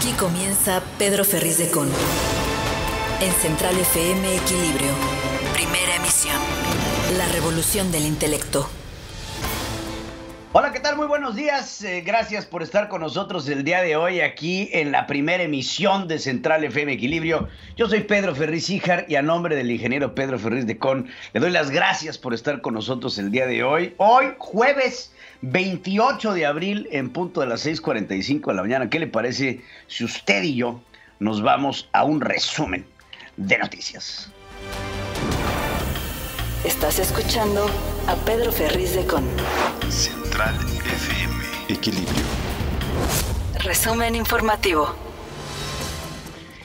Aquí comienza Pedro Ferriz de Con. En Central FM Equilibrio. Primera emisión. La revolución del intelecto. Hola, ¿qué tal? Muy buenos días. Gracias por estar con nosotros el día de hoy aquí en la primera emisión de Central FM Equilibrio. Yo soy Pedro Ferriz Híjar y a nombre del ingeniero Pedro Ferriz de Con le doy las gracias por estar con nosotros el día de hoy. Hoy, jueves 28 de abril, en punto de las 6:45 de la mañana. ¿Qué le parece si usted y yo nos vamos a un resumen de noticias? Estás escuchando a Pedro Ferriz de Con. Central FM Equilibrio. Resumen informativo.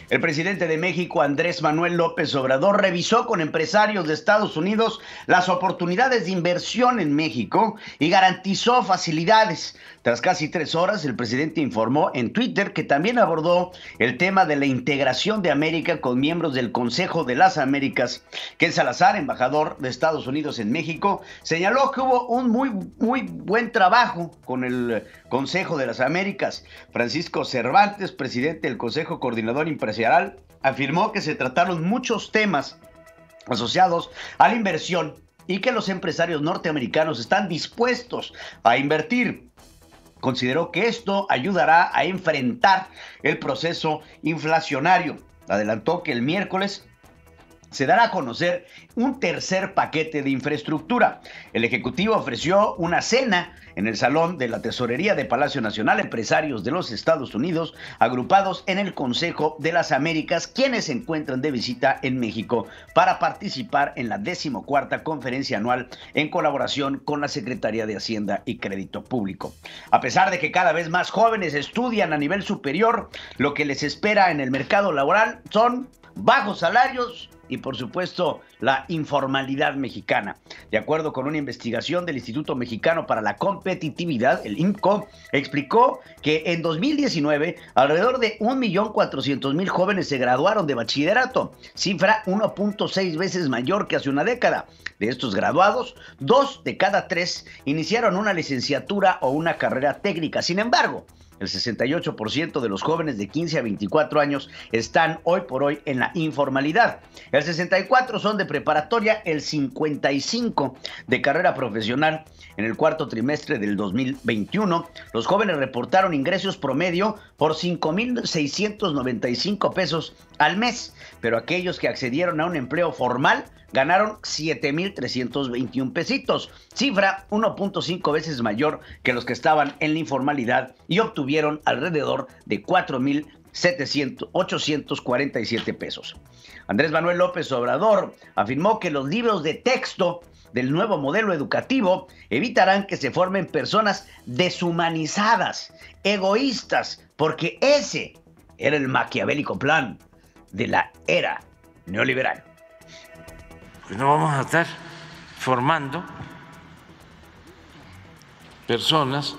El presidente de México, Andrés Manuel López Obrador, revisó con empresarios de Estados Unidos las oportunidades de inversión en México y garantizó facilidades. Tras casi 3 horas, el presidente informó en Twitter que también abordó el tema de la integración de América con miembros del Consejo de las Américas. Ken Salazar, embajador de Estados Unidos en México, señaló que hubo un muy buen trabajo con el Consejo de las Américas. Francisco Cervantes, presidente del Consejo Coordinador Empresarial, afirmó que se trataron muchos temas asociados a la inversión y que los empresarios norteamericanos están dispuestos a invertir. Consideró que esto ayudará a enfrentar el proceso inflacionario. Adelantó que el miércoles se dará a conocer un tercer paquete de infraestructura. El Ejecutivo ofreció una cena en el Salón de la Tesorería de Palacio Nacional a empresarios de los Estados Unidos agrupados en el Consejo de las Américas, quienes se encuentran de visita en México para participar en la 14ª conferencia anual en colaboración con la Secretaría de Hacienda y Crédito Público. A pesar de que cada vez más jóvenes estudian a nivel superior, lo que les espera en el mercado laboral son bajos salarios y, por supuesto, la informalidad mexicana. De acuerdo con una investigación del Instituto Mexicano para la Competitividad, el IMCO, explicó que en 2019 alrededor de 1.400.000 jóvenes se graduaron de bachillerato, cifra 1.6 veces mayor que hace una década. De estos graduados, 2 de cada 3 iniciaron una licenciatura o una carrera técnica. Sin embargo, el 68% de los jóvenes de 15 a 24 años están hoy por hoy en la informalidad. El 64% son de preparatoria, el 55% de carrera profesional. En el cuarto trimestre del 2021, los jóvenes reportaron ingresos promedio por 5,695 pesos al mes, pero aquellos que accedieron a un empleo formal ganaron 7,321 pesitos, cifra 1.5 veces mayor que los que estaban en la informalidad y obtuvieron alrededor de 4,847 pesos. Andrés Manuel López Obrador afirmó que los libros de texto del nuevo modelo educativo evitarán que se formen personas deshumanizadas, egoístas, porque ese era el maquiavélico plan de la era neoliberal. Pues no vamos a estar formando personas,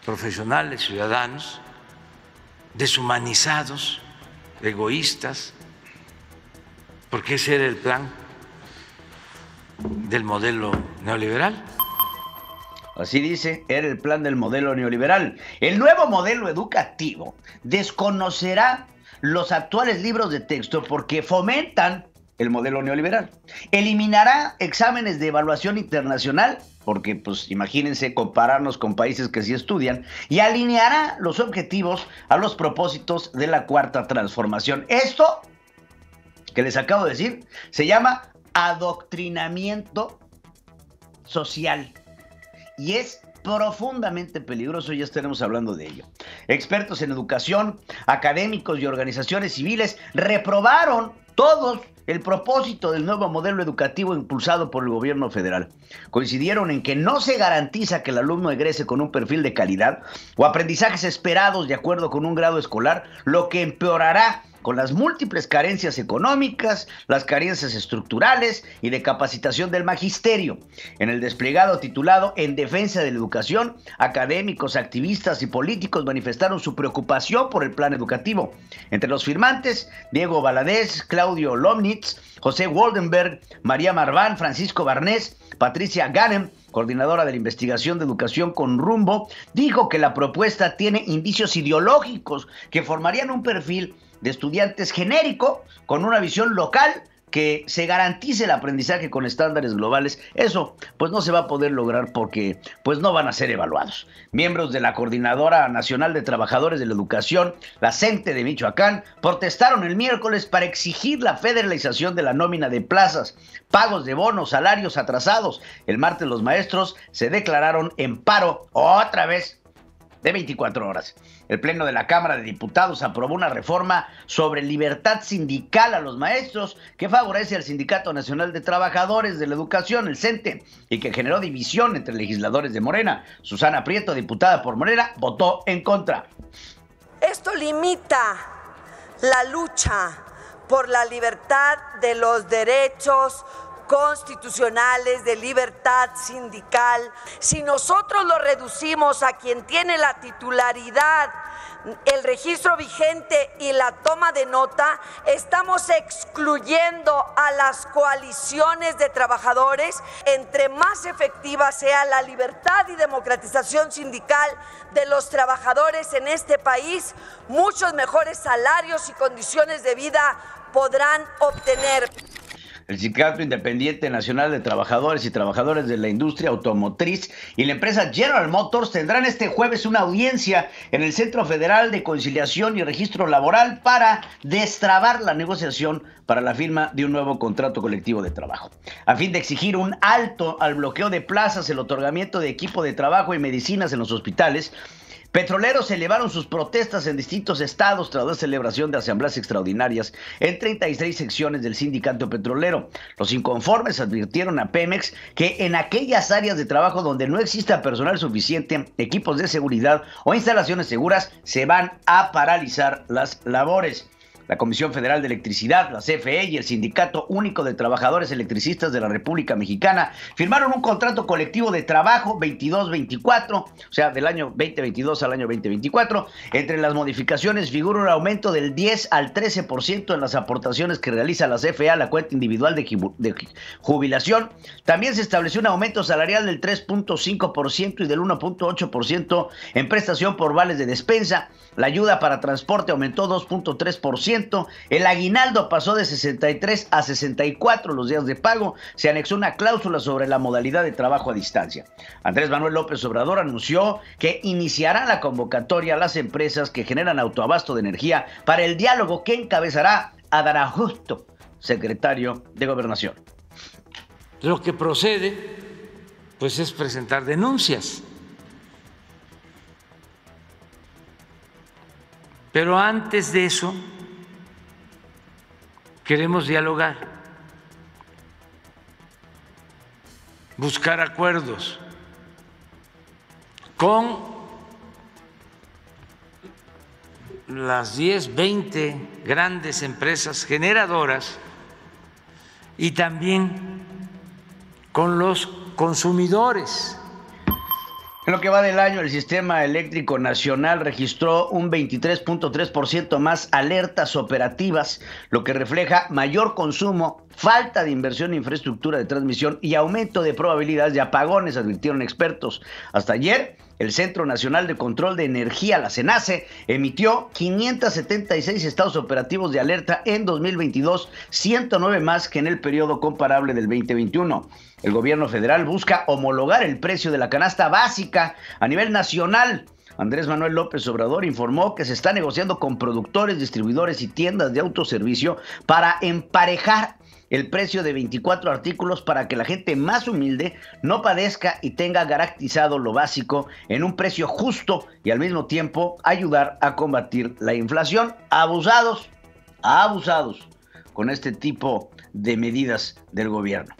profesionales, ciudadanos, deshumanizados, egoístas, porque ese era el plan del modelo neoliberal. Así dice, era el plan del modelo neoliberal. El nuevo modelo educativo desconocerá los actuales libros de texto porque fomentan el modelo neoliberal. Eliminará exámenes de evaluación internacional, porque pues imagínense compararnos con países que sí estudian, y alineará los objetivos a los propósitos de la cuarta transformación. Esto que les acabo de decir se llama adoctrinamiento social y es profundamente peligroso, ya estaremos hablando de ello. Expertos en educación, académicos y organizaciones civiles reprobaron todos el propósito del nuevo modelo educativo impulsado por el gobierno federal. Coincidieron en que no se garantiza que el alumno egrese con un perfil de calidad o aprendizajes esperados de acuerdo con un grado escolar, lo que empeorará con las múltiples carencias económicas, las carencias estructurales y de capacitación del magisterio. En el desplegado titulado En Defensa de la Educación, académicos, activistas y políticos manifestaron su preocupación por el plan educativo. Entre los firmantes, Diego Valadez, Claudio Lomnitz, José Woldenberg, María Marván, Francisco Barnés, Patricia Ganem, coordinadora de la investigación de educación con Rumbo, dijo que la propuesta tiene indicios ideológicos que formarían un perfil de estudiantes genérico con una visión local que se garantice el aprendizaje con estándares globales. Eso pues no se va a poder lograr porque pues no van a ser evaluados. Miembros de la Coordinadora Nacional de Trabajadores de la Educación, la CENTE de Michoacán, protestaron el miércoles para exigir la federalización de la nómina de plazas, pagos de bonos, salarios atrasados. El martes los maestros se declararon en paro otra vez de 24 horas. El Pleno de la Cámara de Diputados aprobó una reforma sobre libertad sindical a los maestros que favorece al Sindicato Nacional de Trabajadores de la Educación, el CENTE, y que generó división entre legisladores de Morena. Susana Prieto, diputada por Morena, votó en contra. Esto limita la lucha por la libertad de los derechos constitucionales de libertad sindical. Si nosotros lo reducimos a quien tiene la titularidad, el registro vigente y la toma de nota, estamos excluyendo a las coaliciones de trabajadores. Entre más efectiva sea la libertad y democratización sindical de los trabajadores en este país, muchos mejores salarios y condiciones de vida podrán obtener. El Sindicato Independiente Nacional de Trabajadores y Trabajadores de la Industria Automotriz y la empresa General Motors tendrán este jueves una audiencia en el Centro Federal de Conciliación y Registro Laboral para destrabar la negociación para la firma de un nuevo contrato colectivo de trabajo. A fin de exigir un alto al bloqueo de plazas, el otorgamiento de equipo de trabajo y medicinas en los hospitales, petroleros elevaron sus protestas en distintos estados tras la celebración de asambleas extraordinarias en 36 secciones del sindicato petrolero. Los inconformes advirtieron a Pemex que en aquellas áreas de trabajo donde no exista personal suficiente, equipos de seguridad o instalaciones seguras, se van a paralizar las labores. La Comisión Federal de Electricidad, la CFE y el Sindicato Único de Trabajadores Electricistas de la República Mexicana firmaron un contrato colectivo de trabajo 22-24, o sea, del año 2022 al año 2024. Entre las modificaciones figura un aumento del 10 al 13% en las aportaciones que realiza la CFE a la cuenta individual de jubilación. También se estableció un aumento salarial del 3.5% y del 1.8% en prestación por vales de despensa. La ayuda para transporte aumentó 2.3%. El aguinaldo pasó de 63 a 64 los días de pago. Se anexó una cláusula sobre la modalidad de trabajo a distancia. Andrés Manuel López Obrador anunció que iniciará la convocatoria a las empresas que generan autoabasto de energía para el diálogo que encabezará Adán Augusto, secretario de Gobernación. Lo que procede, pues, es presentar denuncias. Pero antes de eso, queremos dialogar, buscar acuerdos con las 10, 20 grandes empresas generadoras y también con los consumidores. En lo que va del año, el Sistema Eléctrico Nacional registró un 23.3% más alertas operativas, lo que refleja mayor consumo, falta de inversión en infraestructura de transmisión y aumento de probabilidades de apagones, advirtieron expertos. Hasta ayer, el Centro Nacional de Control de Energía, la CENACE, emitió 576 estados operativos de alerta en 2022, 109 más que en el periodo comparable del 2021. El gobierno federal busca homologar el precio de la canasta básica a nivel nacional. Andrés Manuel López Obrador informó que se está negociando con productores, distribuidores y tiendas de autoservicio para emparejar el precio de 24 artículos para que la gente más humilde no padezca y tenga garantizado lo básico en un precio justo y al mismo tiempo ayudar a combatir la inflación. Abusados con este tipo de medidas del gobierno.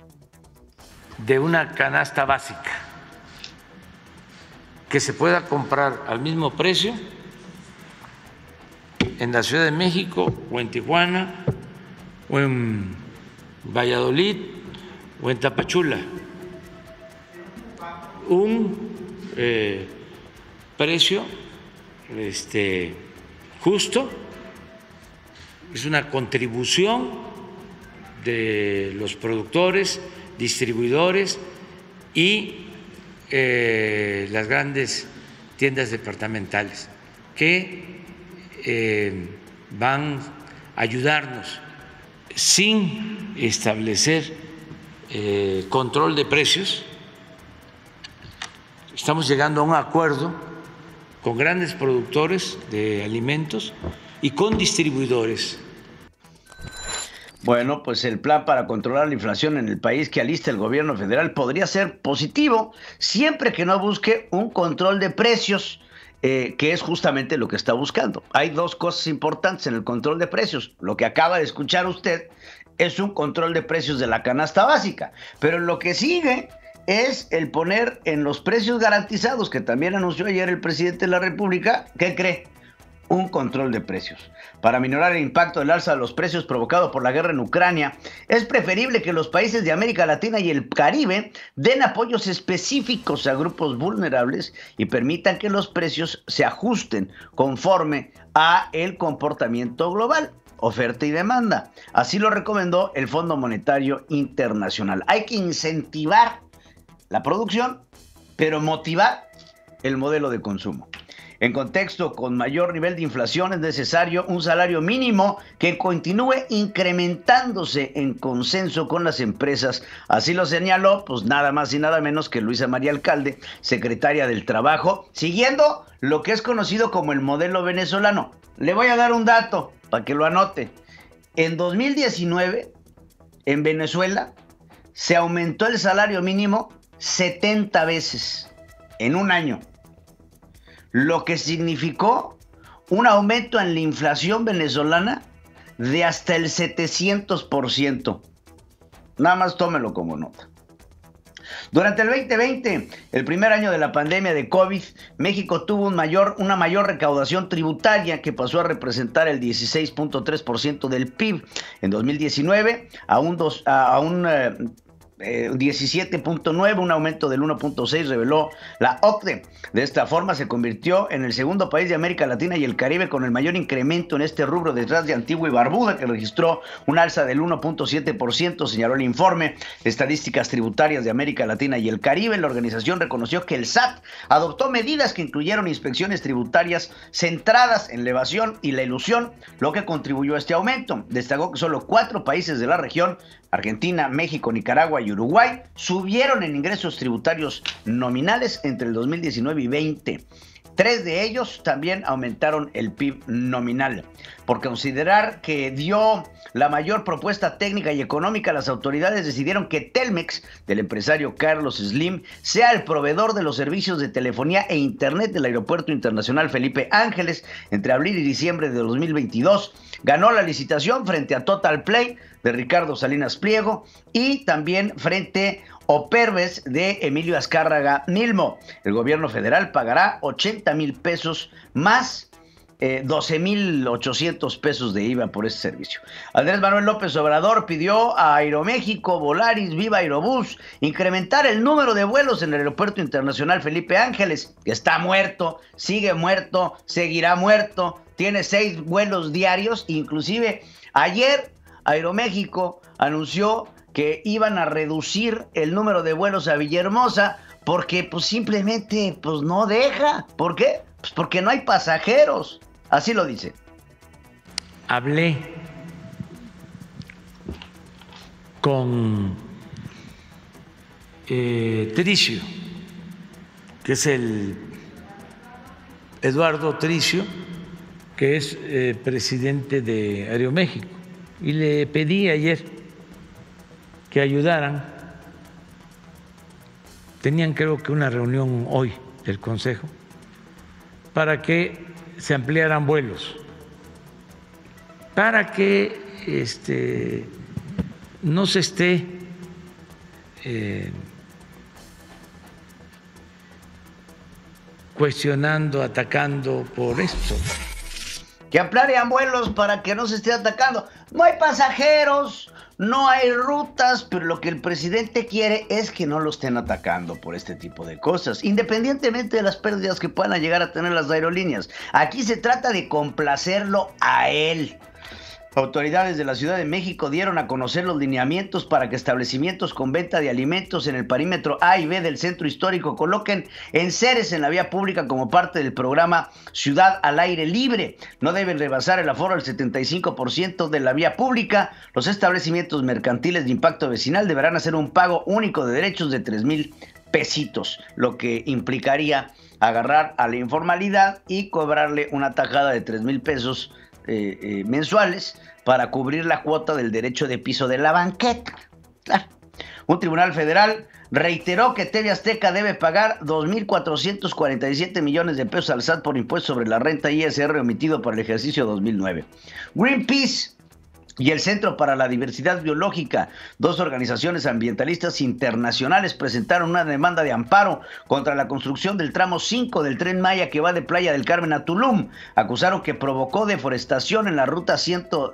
De una canasta básica que se pueda comprar al mismo precio en la Ciudad de México o en Tijuana o en Valladolid o en Tapachula. Un precio justo, es una contribución de los productores, distribuidores y las grandes tiendas departamentales que van a ayudarnos sin establecer control de precios. Estamos llegando a un acuerdo con grandes productores de alimentos y con distribuidores. Bueno, pues el plan para controlar la inflación en el país que alista el gobierno federal podría ser positivo siempre que no busque un control de precios, que es justamente lo que está buscando. Hay dos cosas importantes en el control de precios. Lo que acaba de escuchar usted es un control de precios de la canasta básica, pero lo que sigue es el poner en los precios garantizados, que también anunció ayer el presidente de la República. ¿Qué cree? Un control de precios. Para minorar el impacto del alza de los precios provocado por la guerra en Ucrania, es preferible que los países de América Latina y el Caribe den apoyos específicos a grupos vulnerables y permitan que los precios se ajusten conforme a el comportamiento global, oferta y demanda. Así lo recomendó el Fondo Monetario Internacional. Hay que incentivar la producción, pero motivar el modelo de consumo. En contexto con mayor nivel de inflación es necesario un salario mínimo que continúe incrementándose en consenso con las empresas. Así lo señaló, pues nada más y nada menos que Luisa María Alcalde, secretaria del Trabajo, siguiendo lo que es conocido como el modelo venezolano. Le voy a dar un dato para que lo anote. En 2019, en Venezuela, se aumentó el salario mínimo 70 veces en un año, lo que significó un aumento en la inflación venezolana de hasta el 700%. Nada más tómelo como nota. Durante el 2020, el primer año de la pandemia de COVID, México tuvo una mayor recaudación tributaria que pasó a representar el 16.3% del PIB. En 2019, a un 17.9, un aumento del 1.6, reveló la OCDE. De esta forma se convirtió en el segundo país de América Latina y el Caribe con el mayor incremento en este rubro, detrás de Antigua y Barbuda, que registró un alza del 1.7%, señaló el informe de Estadísticas Tributarias de América Latina y el Caribe. La organización reconoció que el SAT adoptó medidas que incluyeron inspecciones tributarias centradas en la evasión y la elusión, lo que contribuyó a este aumento. Destacó que solo 4 países de la región, Argentina, México, Nicaragua y Uruguay, subieron en ingresos tributarios nominales entre el 2019 y 2020. 3 de ellos también aumentaron el PIB nominal. Por considerar que dio la mayor propuesta técnica y económica, las autoridades decidieron que Telmex, del empresario Carlos Slim, sea el proveedor de los servicios de telefonía e internet del Aeropuerto Internacional Felipe Ángeles. Entre abril y diciembre de 2022, ganó la licitación frente a Total Play de Ricardo Salinas Pliego y también frente a Operves de Emilio Azcárraga Milmo. El gobierno federal pagará 80,000 pesos más 12,800 pesos de IVA por este servicio. Andrés Manuel López Obrador pidió a Aeroméxico, Volaris, Viva Aerobús incrementar el número de vuelos en el Aeropuerto Internacional Felipe Ángeles, que está muerto, sigue muerto, seguirá muerto, tiene 6 vuelos diarios. Inclusive ayer Aeroméxico anunció que iban a reducir el número de vuelos a Villahermosa porque pues simplemente pues no deja. ¿Por qué? Pues porque no hay pasajeros. Así lo dice. Hablé con Tricio, que es el Eduardo Tricio, que es presidente de Aeroméxico, y le pedí ayer que ayudaran. Tenían creo que una reunión hoy del Consejo para que se ampliaran vuelos, para que no se esté cuestionando, atacando por esto. Que ampliaran vuelos para que no se esté atacando. No hay pasajeros, no hay rutas, pero lo que el presidente quiere es que no lo estén atacando por este tipo de cosas, independientemente de las pérdidas que puedan llegar a tener las aerolíneas. Aquí se trata de complacerlo a él. Autoridades de la Ciudad de México dieron a conocer los lineamientos para que establecimientos con venta de alimentos en el perímetro A y B del centro histórico coloquen enseres en la vía pública como parte del programa Ciudad al Aire Libre. No deben rebasar el aforo del 75% de la vía pública. Los establecimientos mercantiles de impacto vecinal deberán hacer un pago único de derechos de 3,000 pesitos, lo que implicaría agarrar a la informalidad y cobrarle una tajada de 3,000 pesos mensuales para cubrir la cuota del derecho de piso de la banqueta. Claro. Un tribunal federal reiteró que TV Azteca debe pagar 2,447 millones de pesos al SAT por impuesto sobre la renta ISR omitido para el ejercicio 2009. Greenpeace y el Centro para la Diversidad Biológica, dos organizaciones ambientalistas internacionales, presentaron una demanda de amparo contra la construcción del tramo 5 del Tren Maya que va de Playa del Carmen a Tulum. Acusaron que provocó deforestación en la ruta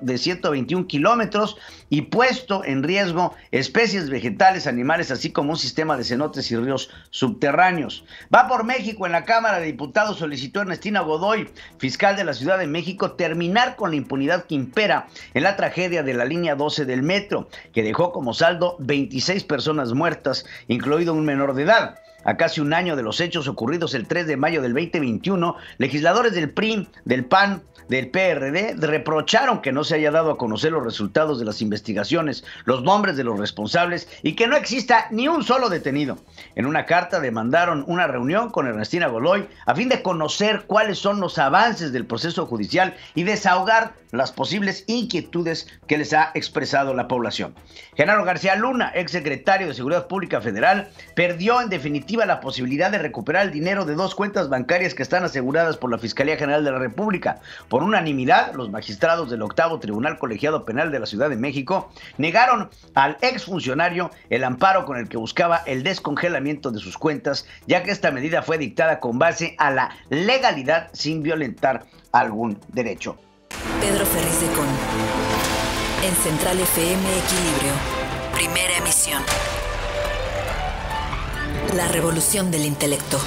de 121 kilómetros y puesto en riesgo especies vegetales, animales, así como un sistema de cenotes y ríos subterráneos. Va por México. En la Cámara de Diputados solicitó Ernestina Godoy, fiscal de la Ciudad de México, terminar con la impunidad que impera en la tragedia de la línea 12 del metro, que dejó como saldo 26 personas muertas, incluido un menor de edad. A casi un año de los hechos ocurridos el 3 de mayo del 2021, legisladores del PRI, del PAN, del PRD reprocharon que no se haya dado a conocer los resultados de las investigaciones, los nombres de los responsables y que no exista ni un solo detenido. En una carta demandaron una reunión con Ernestina Godoy a fin de conocer cuáles son los avances del proceso judicial y desahogar las posibles inquietudes que les ha expresado la población. Genaro García Luna, exsecretario de Seguridad Pública Federal, perdió en definitiva la posibilidad de recuperar el dinero de dos cuentas bancarias que están aseguradas por la Fiscalía General de la República. Por unanimidad, los magistrados del 8º Tribunal Colegiado Penal de la Ciudad de México negaron al exfuncionario el amparo con el que buscaba el descongelamiento de sus cuentas, ya que esta medida fue dictada con base a la legalidad sin violentar algún derecho. Pedro Ferriz de Con. En Central FM Equilibrio. Primera emisión. La revolución del intelecto.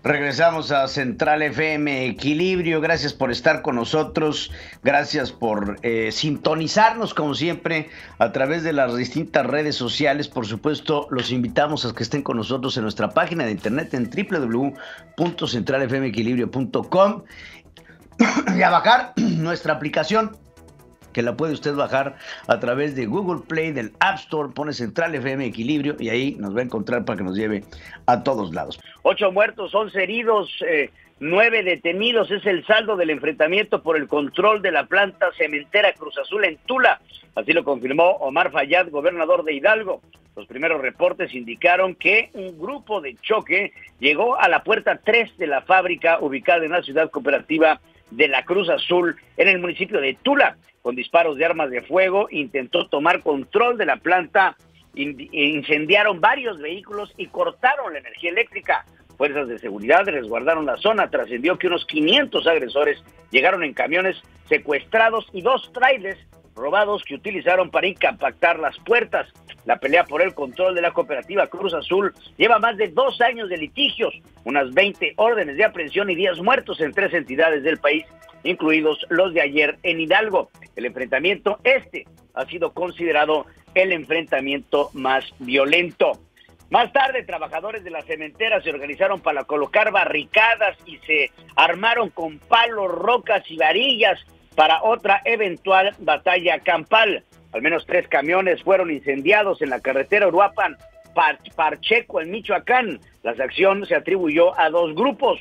Regresamos a Central FM Equilibrio. Gracias por estar con nosotros. Gracias por sintonizarnos como siempre a través de las distintas redes sociales. Por supuesto, los invitamos a que estén con nosotros en nuestra página de internet en www.centralfmequilibrio.com y a bajar nuestra aplicación, que la puede usted bajar a través de Google Play, del App Store, pone Central FM Equilibrio y ahí nos va a encontrar para que nos lleve a todos lados. 8 muertos, 11 heridos, 9 detenidos, es el saldo del enfrentamiento por el control de la planta cementera Cruz Azul en Tula. Así lo confirmó Omar Fayad, gobernador de Hidalgo. Los primeros reportes indicaron que un grupo de choque llegó a la puerta 3 de la fábrica ubicada en la ciudad cooperativa de la Cruz Azul en el municipio de Tula. Con disparos de armas de fuego intentó tomar control de la planta, incendiaron varios vehículos y cortaron la energía eléctrica. Fuerzas de seguridad resguardaron la zona. Trascendió que unos 500 agresores llegaron en camiones secuestrados y 2 trailers robados que utilizaron para incapactar las puertas. La pelea por el control de la cooperativa Cruz Azul lleva más de 2 años de litigios, unas 20 órdenes de aprehensión y 10 muertos en 3 entidades del país, incluidos los de ayer en Hidalgo. El enfrentamiento ha sido considerado el enfrentamiento más violento. Más tarde, trabajadores de la cementera se organizaron para colocar barricadas y se armaron con palos, rocas y varillas para otra eventual batalla campal. Al menos 3 camiones fueron incendiados en la carretera Uruapan-Pacheco en Michoacán. La acción se atribuyó a 2 grupos.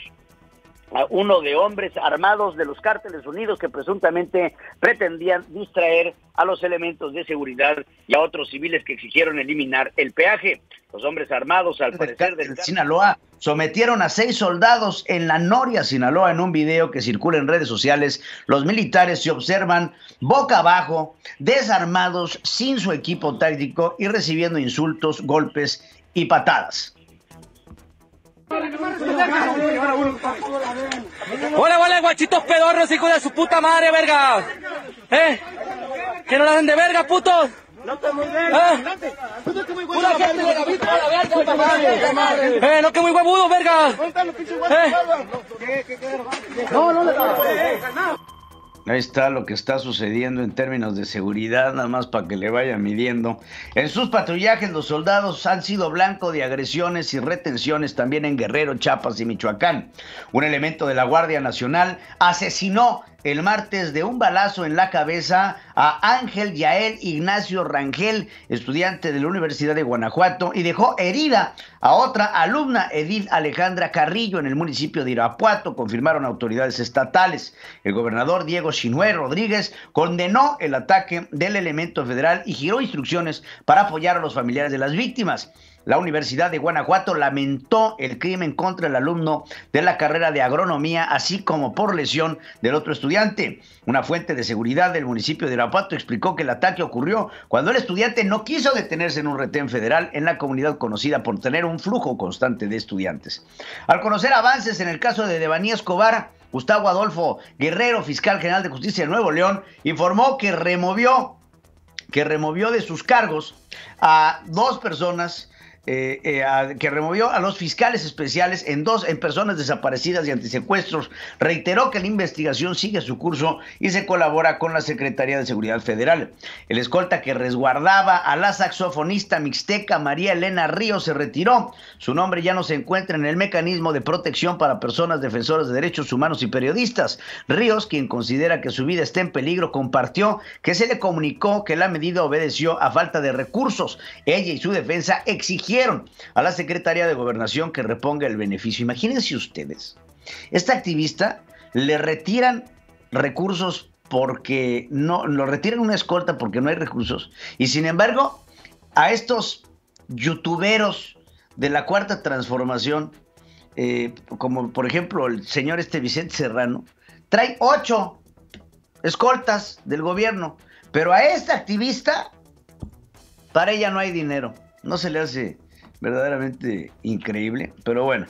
A uno de hombres armados de los Cárteles Unidos que presuntamente pretendían distraer a los elementos de seguridad y a otros civiles que exigieron eliminar el peaje. Los hombres armados, al parecer del Sinaloa, sometieron a 6 soldados en La Noria, Sinaloa. En un video que circula en redes sociales, los militares se observan boca abajo, desarmados, sin su equipo táctico y recibiendo insultos, golpes y patadas. Hola, guachitos pedorros, hijos de su puta madre, verga. Que no la den de verga, putos. No te muy verga. Pura gente de la vida, la verga, no que muy huevudo, verga. No le Ahí está lo que está sucediendo en términos de seguridad, nada más para que le vaya midiendo. En sus patrullajes, los soldados han sido blanco de agresiones y retenciones también en Guerrero, Chiapas y Michoacán. Un elemento de la Guardia Nacional asesinó el martes de un balazo en la cabeza a Ángel Yael Ignacio Rangel, estudiante de la Universidad de Guanajuato, y dejó herida a otra alumna, Edith Alejandra Carrillo, en el municipio de Irapuato, confirmaron autoridades estatales. El gobernador Diego Sinue Rodríguez condenó el ataque del elemento federal y giró instrucciones para apoyar a los familiares de las víctimas. La Universidad de Guanajuato lamentó el crimen contra el alumno de la carrera de agronomía, así como por lesión del otro estudiante. Una fuente de seguridad del municipio de Irapuato explicó que el ataque ocurrió cuando el estudiante no quiso detenerse en un retén federal en la comunidad conocida por tener un flujo constante de estudiantes. Al conocer avances en el caso de Devani Escobar, Gustavo Adolfo Guerrero, fiscal general de justicia de Nuevo León, informó que removió de sus cargos a dos personas, que removió a los fiscales especiales en personas desaparecidas y antisecuestros. Reiteró que la investigación sigue su curso y se colabora con la Secretaría de Seguridad Federal. El escolta que resguardaba a la saxofonista mixteca María Elena Ríos se retiró. Su nombre ya no se encuentra en el mecanismo de protección para personas defensoras de derechos humanos y periodistas. Ríos, quien considera que su vida está en peligro, compartió que se le comunicó que la medida obedeció a falta de recursos. Ella y su defensa exigieron a la Secretaría de Gobernación que reponga el beneficio. Imagínense ustedes, esta activista le retiran recursos porque no, lo retiran una escolta porque no hay recursos, y sin embargo a estos youtuberos de la Cuarta Transformación, como por ejemplo el señor Vicente Serrano, trae 8 escoltas del gobierno, pero a esta activista, para ella no hay dinero. ¿No se le hace verdaderamente increíble? Pero bueno.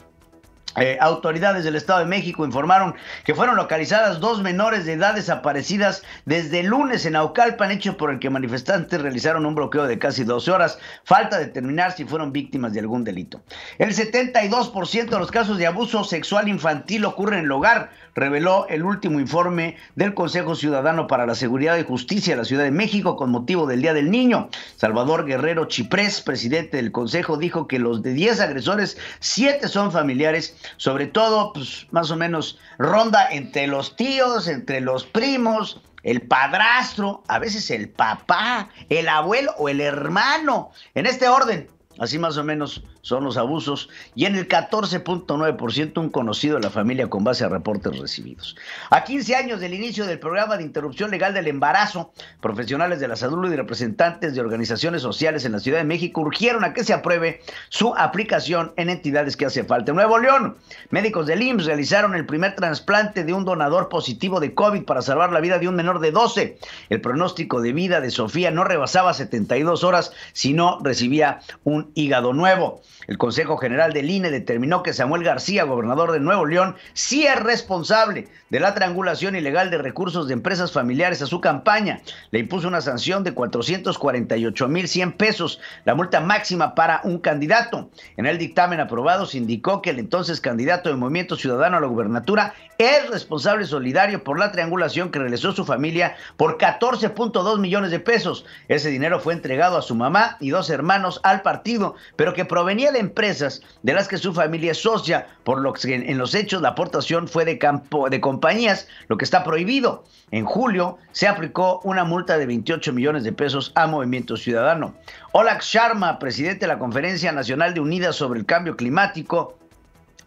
Autoridades del Estado de México informaron que fueron localizadas 2 menores de edad desaparecidas desde el lunes en Naucalpan, hecho por el que manifestantes realizaron un bloqueo de casi 12 horas. Falta determinar si fueron víctimas de algún delito. El 72% de los casos de abuso sexual infantil ocurren en el hogar, reveló el último informe del Consejo Ciudadano para la Seguridad y Justicia de la Ciudad de México con motivo del Día del Niño. Salvador Guerrero Chiprés, presidente del Consejo, dijo que los de 10 agresores, 7 son familiares. Sobre todo, pues, más o menos ronda entre los tíos, entre los primos, el padrastro, a veces el papá, el abuelo o el hermano. En este orden, así más o menos son los abusos, y en el 14.9% un conocido de la familia, con base a reportes recibidos. A 15 años del inicio del programa de interrupción legal del embarazo, profesionales de la salud y representantes de organizaciones sociales en la Ciudad de México urgieron a que se apruebe su aplicación en entidades que hace falta. En Nuevo León, médicos del IMSS realizaron el primer trasplante de un donador positivo de COVID para salvar la vida de un menor de 12. El pronóstico de vida de Sofía no rebasaba 72 horas si no recibía un hígado nuevo. El Consejo General del INE determinó que Samuel García, gobernador de Nuevo León, sí es responsable de la triangulación ilegal de recursos de empresas familiares a su campaña. Le impuso una sanción de 448,100 pesos, la multa máxima para un candidato. En el dictamen aprobado se indicó que el entonces candidato del Movimiento Ciudadano a la gubernatura es responsable solidario por la triangulación que realizó su familia por 14.2 millones de pesos. Ese dinero fue entregado a su mamá y 2 hermanos al partido, pero que provenía de empresas de las que su familia es socia, por lo que en los hechos la aportación fue de compañías, lo que está prohibido. En julio se aplicó una multa de 28 millones de pesos a Movimiento Ciudadano. Olak Sharma, presidente de la Conferencia Nacional de Unidas sobre el Cambio Climático,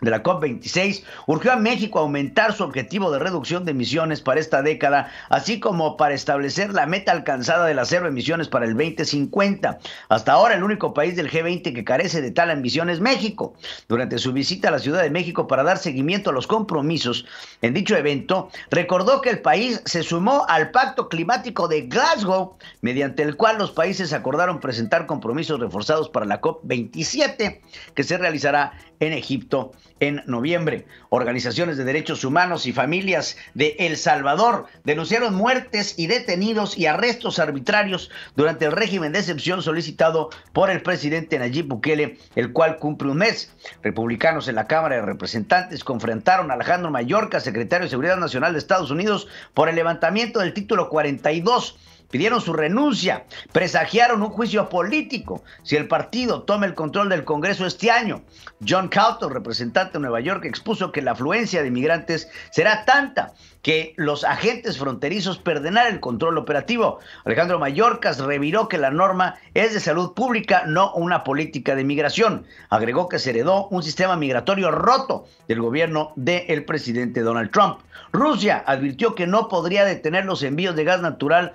de la COP26, urgió a México a aumentar su objetivo de reducción de emisiones para esta década, así como para establecer la meta alcanzada de las 0 emisiones para el 2050. Hasta ahora, el único país del G20 que carece de tal ambición es México. Durante su visita a la Ciudad de México para dar seguimiento a los compromisos en dicho evento, recordó que el país se sumó al Pacto Climático de Glasgow, mediante el cual los países acordaron presentar compromisos reforzados para la COP27, que se realizará en Egipto en noviembre. Organizaciones de derechos humanos y familias de El Salvador denunciaron muertes y detenidos y arrestos arbitrarios durante el régimen de excepción solicitado por el presidente Nayib Bukele, el cual cumple un mes. Republicanos en la Cámara de Representantes confrontaron a Alejandro Mayorkas, secretario de Seguridad Nacional de Estados Unidos, por el levantamiento del título 42. Pidieron su renuncia, presagiaron un juicio político si el partido toma el control del Congreso este año. John Cawthon, representante de Nueva York, expuso que la afluencia de inmigrantes será tanta que los agentes fronterizos perderán el control operativo. Alejandro Mayorkas reviró que la norma es de salud pública, no una política de migración. Agregó que se heredó un sistema migratorio roto del gobierno del presidente Donald Trump. Rusia advirtió que no podría detener los envíos de gas natural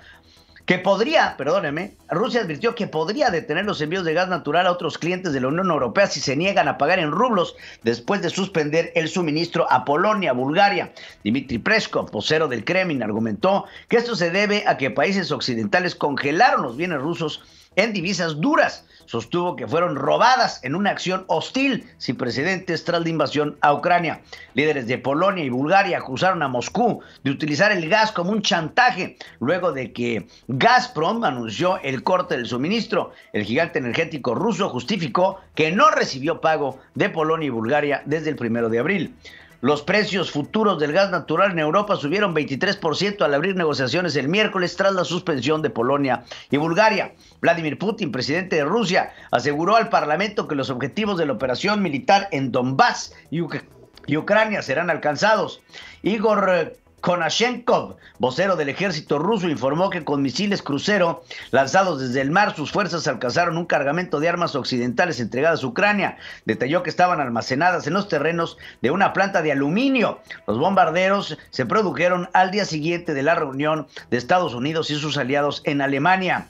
Rusia advirtió que podría detener los envíos de gas natural a otros clientes de la Unión Europea si se niegan a pagar en rublos después de suspender el suministro a Polonia, Bulgaria. Dmitry Peskov, vocero del Kremlin, argumentó que esto se debe a que países occidentales congelaron los bienes rusos en divisas duras. Sostuvo que fueron robadas en una acción hostil sin precedentes tras la invasión a Ucrania. Líderes de Polonia y Bulgaria acusaron a Moscú de utilizar el gas como un chantaje luego de que Gazprom anunció el corte del suministro. El gigante energético ruso justificó que no recibió pago de Polonia y Bulgaria desde el 1 de abril. Los precios futuros del gas natural en Europa subieron 23% al abrir negociaciones el miércoles tras la suspensión de Polonia y Bulgaria. Vladimir Putin, presidente de Rusia, aseguró al Parlamento que los objetivos de la operación militar en Donbass y Ucrania serán alcanzados. Igor Konashenkov, vocero del ejército ruso, informó que con misiles crucero lanzados desde el mar, sus fuerzas alcanzaron un cargamento de armas occidentales entregadas a Ucrania. Detalló que estaban almacenadas en los terrenos de una planta de aluminio. Los bombardeos se produjeron al día siguiente de la reunión de Estados Unidos y sus aliados en Alemania.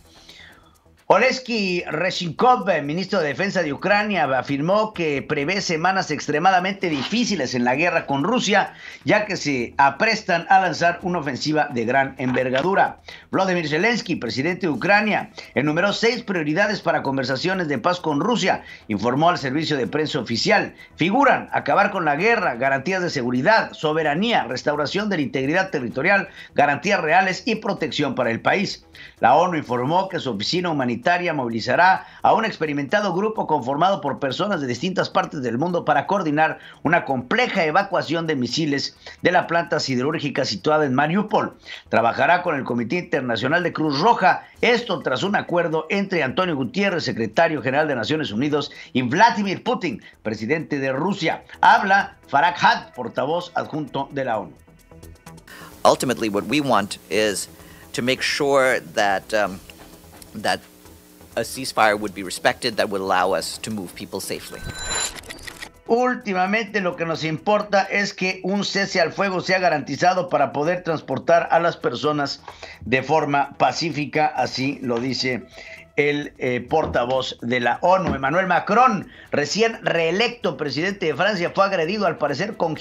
Oleksiy Reznikov, ministro de Defensa de Ucrania, afirmó que prevé semanas extremadamente difíciles en la guerra con Rusia, ya que se aprestan a lanzar una ofensiva de gran envergadura. Volodymyr Zelensky, presidente de Ucrania, enumeró 6 prioridades para conversaciones de paz con Rusia, informó al servicio de prensa oficial. Figuran acabar con la guerra, garantías de seguridad, soberanía, restauración de la integridad territorial, garantías reales y protección para el país. La ONU informó que su oficina humanitaria movilizará a un experimentado grupo conformado por personas de distintas partes del mundo para coordinar una compleja evacuación de misiles de la planta siderúrgica situada en Mariupol. Trabajará con el Comité Internacional de Cruz Roja, esto tras un acuerdo entre Antonio Guterres, secretario general de Naciones Unidas, y Vladimir Putin, presidente de Rusia. Habla Farhad, portavoz adjunto de la ONU. Ultimately, what we want is to make sure that that a ceasefire would be respected, that would allow us to move people safely. Últimamente lo que nos importa es que un cese al fuego sea garantizado para poder transportar a las personas de forma pacífica, así lo dice el portavoz de la ONU. Emmanuel Macron, recién reelecto presidente de Francia, fue agredido al parecer con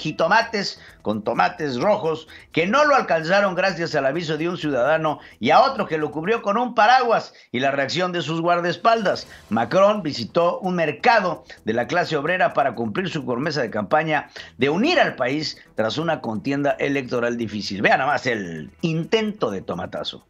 tomates rojos que no lo alcanzaron gracias al aviso de un ciudadano y a otro que lo cubrió con un paraguas y la reacción de sus guardaespaldas. Macron visitó un mercado de la clase obrera para cumplir su promesa de campaña de unir al país tras una contienda electoral difícil. Vean nada más el intento de tomatazo.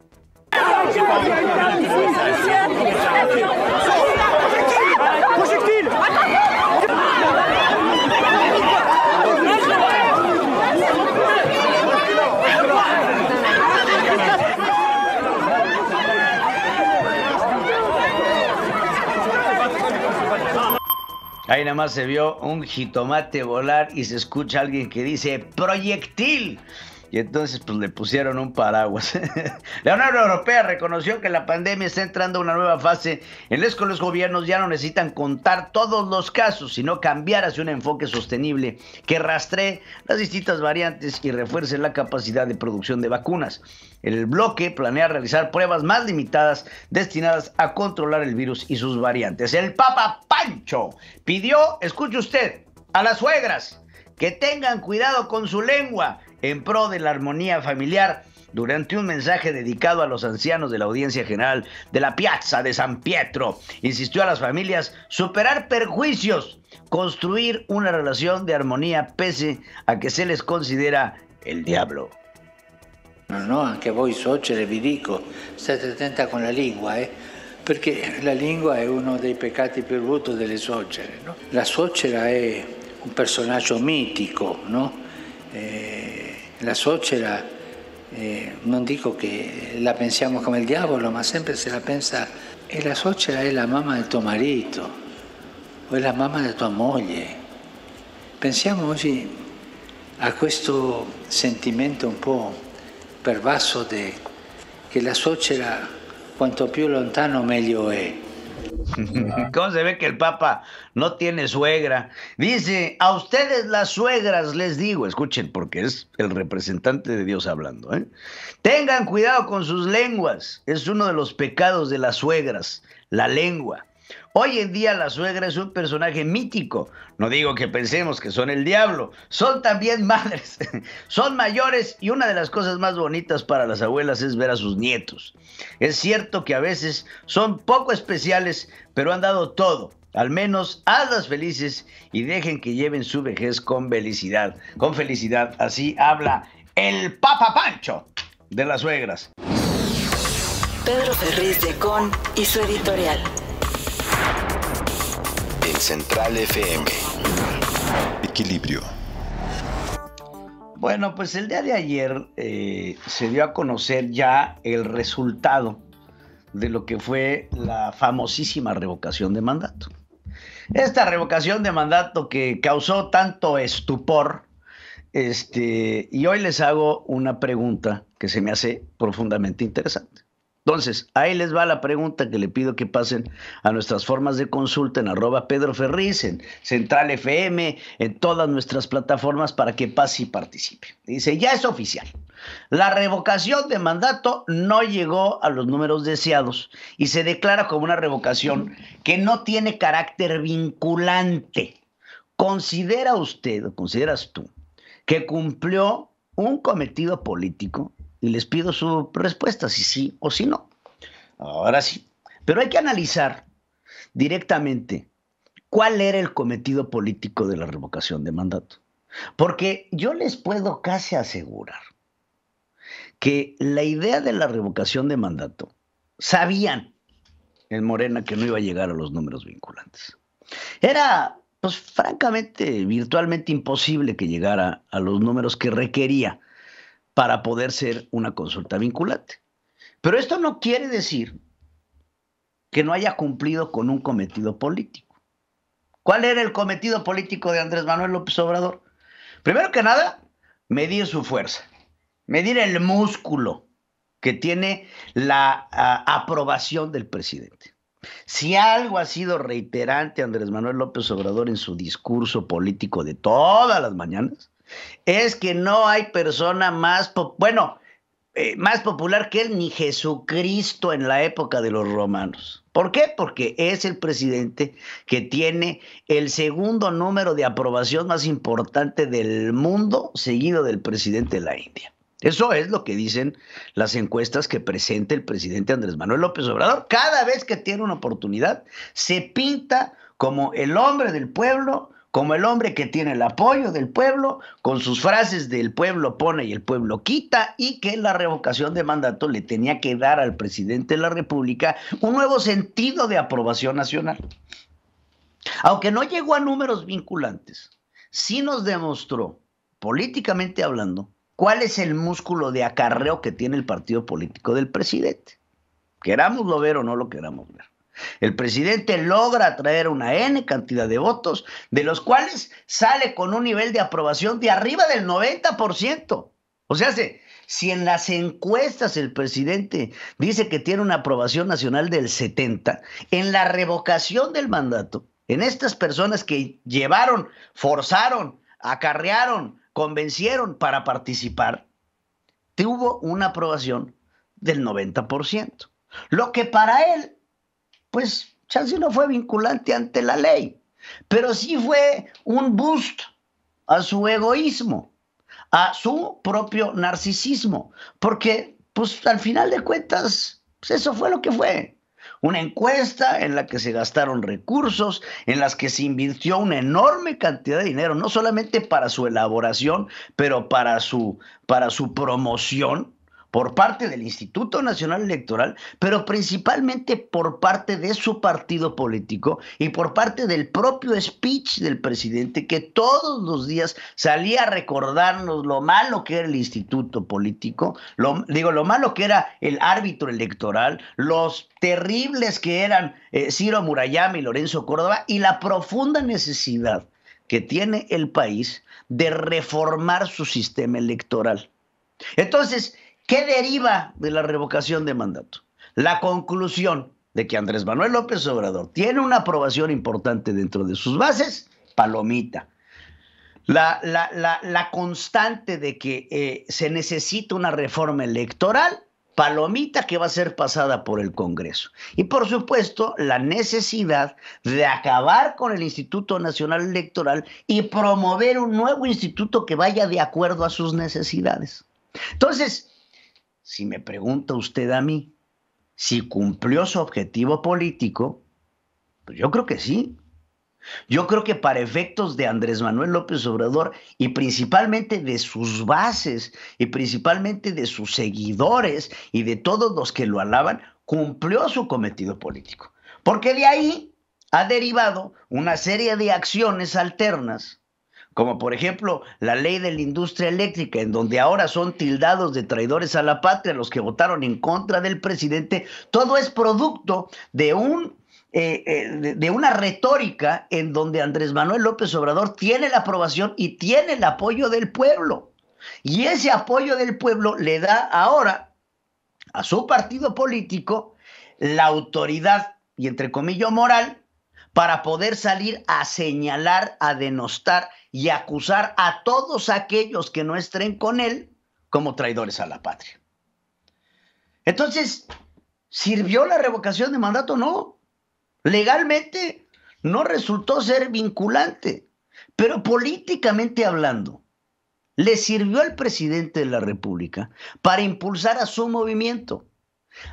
Ahí nada más se vio un jitomate volar y se escucha a alguien que dice ¡proyectil! Y entonces pues le pusieron un paraguas. La Unión Europea reconoció que la pandemia está entrando a una nueva fase en la que los gobiernos ya no necesitan contar todos los casos, sino cambiar hacia un enfoque sostenible que rastree las distintas variantes y refuerce la capacidad de producción de vacunas. El bloque planea realizar pruebas más limitadas destinadas a controlar el virus y sus variantes. El Papa Pancho pidió, escuche usted, a las suegras que tengan cuidado con su lengua en pro de la armonía familiar durante un mensaje dedicado a los ancianos de la Audiencia General de la Piazza de San Pietro. Insistió a las familias superar perjuicios, construir una relación de armonia pese a che se les considera il diavolo. No, anche voi suocere vi dico, state attenta con la lingua, perché la lingua è uno dei peccati più brutti delle suocere, no? La suocera è un personaggio mitico, no? La suocera, non dico che la pensiamo come il diavolo, ma sempre se la pensa, e la suocera è la mamma del tuo marito, o è la mamma della tua moglie. Pensiamo oggi a questo sentimento un po' pervaso che la suocera cuanto più lontano meglio è. ¿Cómo se ve que el Papa no tiene suegra? Dice, a ustedes las suegras les digo, escuchen porque es el representante de Dios hablando, tengan cuidado con sus lenguas, es uno de los pecados de las suegras, la lengua. Hoy en día la suegra es un personaje mítico. No digo que pensemos que son el diablo. Son también madres. Son mayores y una de las cosas más bonitas para las abuelas es ver a sus nietos. Es cierto que a veces son poco especiales, pero han dado todo. Al menos hazlas felices y dejen que lleven su vejez con felicidad. Con felicidad. Así habla el Papa Pancho de las suegras. Pedro Ferriz de Con y su editorial. En Central FM. Equilibrio. Bueno, pues el día de ayer se dio a conocer ya el resultado de lo que fue la famosísima revocación de mandato. Esta revocación de mandato que causó tanto estupor, y hoy les hago una pregunta que se me hace profundamente interesante. Entonces, ahí les va la pregunta que le pido que pasen a nuestras formas de consulta en @PedroFerriz, en Central FM, en todas nuestras plataformas para que pase y participe. Dice, ya es oficial. La revocación de mandato no llegó a los números deseados y se declara como una revocación que no tiene carácter vinculante. ¿Considera usted o consideras tú que cumplió un cometido político? Y les pido su respuesta, si sí o si no. Ahora sí. Pero hay que analizar directamente cuál era el cometido político de la revocación de mandato. Porque yo les puedo casi asegurar que la idea de la revocación de mandato, sabían en Morena que no iba a llegar a los números vinculantes. Era, pues francamente, virtualmente imposible que llegara a los números que requería para poder ser una consulta vinculante. Pero esto no quiere decir que no haya cumplido con un cometido político. ¿Cuál era el cometido político de Andrés Manuel López Obrador? Primero que nada, medir su fuerza, medir el músculo que tiene la aprobación del presidente. Si algo ha sido reiterante Andrés Manuel López Obrador en su discurso político de todas las mañanas, es que no hay persona más popular que él, ni Jesucristo en la época de los romanos. ¿Por qué? Porque es el presidente que tiene el segundo número de aprobación más importante del mundo, seguido del presidente de la India. Eso es lo que dicen las encuestas que presenta el presidente Andrés Manuel López Obrador. Cada vez que tiene una oportunidad, se pinta como el hombre del pueblo, como el hombre que tiene el apoyo del pueblo, con sus frases del pueblo pone y el pueblo quita, y que la revocación de mandato le tenía que dar al presidente de la República un nuevo sentido de aprobación nacional. Aunque no llegó a números vinculantes, sí nos demostró, políticamente hablando, cuál es el músculo de acarreo que tiene el partido político del presidente. Querámoslo ver o no lo queramos ver. El presidente logra atraer una N cantidad de votos, de los cuales sale con un nivel de aprobación de arriba del 90%. O sea, si en las encuestas el presidente dice que tiene una aprobación nacional del 70%, en la revocación del mandato, en estas personas que llevaron, forzaron, acarrearon, convencieron para participar, tuvo una aprobación del 90%. Lo que para él, pues, chance no fue vinculante ante la ley, pero sí fue un boost a su egoísmo, a su propio narcisismo, porque pues al final de cuentas, pues eso fue lo que fue. Una encuesta en la que se gastaron recursos, en las que se invirtió una enorme cantidad de dinero, no solamente para su elaboración, pero para su promoción por parte del Instituto Nacional Electoral, pero principalmente por parte de su partido político y por parte del propio speech del presidente, que todos los días salía a recordarnos lo malo que era el instituto político, lo malo que era el árbitro electoral, los terribles que eran Ciro Murayama y Lorenzo Córdoba, y la profunda necesidad que tiene el país de reformar su sistema electoral. Entonces, ¿qué deriva de la revocación de mandato? La conclusión de que Andrés Manuel López Obrador tiene una aprobación importante dentro de sus bases, palomita. La constante de que se necesita una reforma electoral, palomita, que va a ser pasada por el Congreso. Y por supuesto, la necesidad de acabar con el Instituto Nacional Electoral y promover un nuevo instituto que vaya de acuerdo a sus necesidades. Entonces, si me pregunta usted a mí si cumplió su objetivo político, pues yo creo que sí. Yo creo que para efectos de Andrés Manuel López Obrador y principalmente de sus bases y principalmente de sus seguidores y de todos los que lo alaban, cumplió su cometido político. Porque de ahí ha derivado una serie de acciones alternas, como por ejemplo la ley de la industria eléctrica, en donde ahora son tildados de traidores a la patria los que votaron en contra del presidente. Todo es producto de una retórica en donde Andrés Manuel López Obrador tiene la aprobación y tiene el apoyo del pueblo. Y ese apoyo del pueblo le da ahora a su partido político la autoridad, y entre comillas moral, para poder salir a señalar, a denostar y acusar a todos aquellos que no estén con él como traidores a la patria. Entonces, ¿sirvió la revocación de mandato? No. Legalmente no resultó ser vinculante, pero políticamente hablando, le sirvió al presidente de la República para impulsar a su movimiento.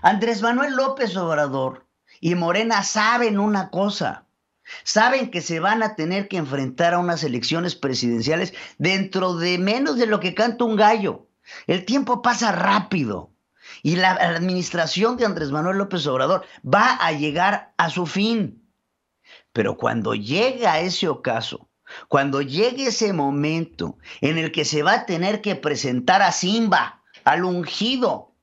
Andrés Manuel López Obrador y Morena saben una cosa. Saben que se van a tener que enfrentar a unas elecciones presidenciales dentro de menos de lo que canta un gallo. El tiempo pasa rápido y la administración de Andrés Manuel López Obrador va a llegar a su fin. Pero cuando llegue a ese ocaso, cuando llegue ese momento en el que se va a tener que presentar a Simba, al ungido,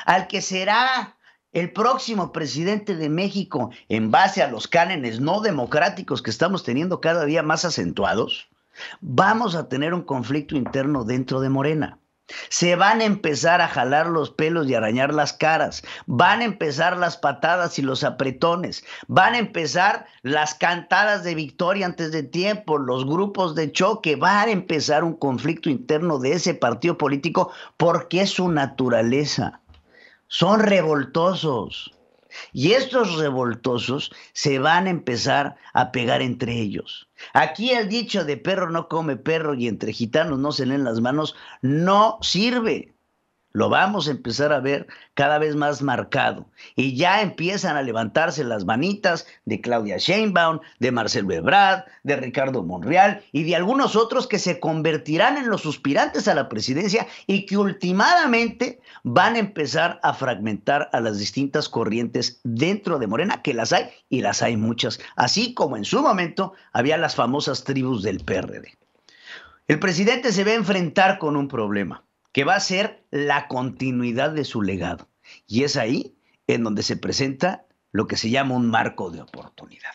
al que será el próximo presidente de México en base a los cánones no democráticos que estamos teniendo cada día más acentuados, vamos a tener un conflicto interno dentro de Morena. Se van a empezar a jalar los pelos y a arañar las caras, van a empezar las patadas y los apretones, van a empezar las cantadas de victoria antes de tiempo, los grupos de choque, va a empezar un conflicto interno de ese partido político porque es su naturaleza. Son revoltosos y estos revoltosos se van a empezar a pegar entre ellos. Aquí el dicho de perro no come perro y entre gitanos no se leen las manos no sirve. Lo vamos a empezar a ver cada vez más marcado. Y ya empiezan a levantarse las manitas de Claudia Sheinbaum, de Marcelo Ebrard, de Ricardo Monreal y de algunos otros que se convertirán en los aspirantes a la presidencia y que últimamente van a empezar a fragmentar a las distintas corrientes dentro de Morena, que las hay y las hay muchas, así como en su momento había las famosas tribus del PRD. El presidente se va a enfrentar con un problema que va a ser la continuidad de su legado. Y es ahí en donde se presenta lo que se llama un marco de oportunidad.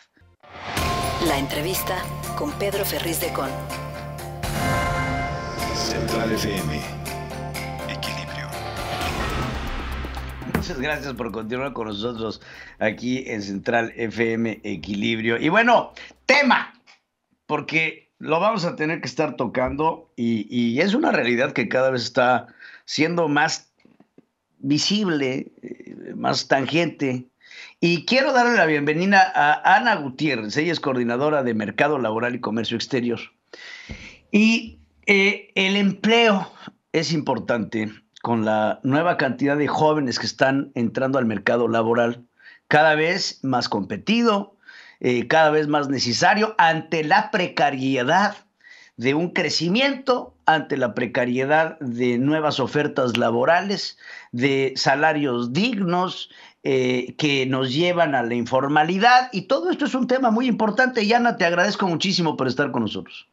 La entrevista con Pedro Ferriz de Con. Central FM. Equilibrio. Muchas gracias por continuar con nosotros aquí en Central FM Equilibrio. Y bueno, tema, porque lo vamos a tener que estar tocando y es una realidad que cada vez está siendo más visible, más tangente. Y quiero darle la bienvenida a Ana Gutiérrez. Ella es coordinadora de Mercado Laboral y Comercio Exterior. Y El empleo es importante. Con la nueva cantidad de jóvenes que están entrando al mercado laboral, cada vez más competido, cada vez más necesario, ante la precariedad de un crecimiento, ante la precariedad de nuevas ofertas laborales, de salarios dignos, que nos llevan a la informalidad. Y todo esto es un tema muy importante. Yana, te agradezco muchísimo por estar con nosotros.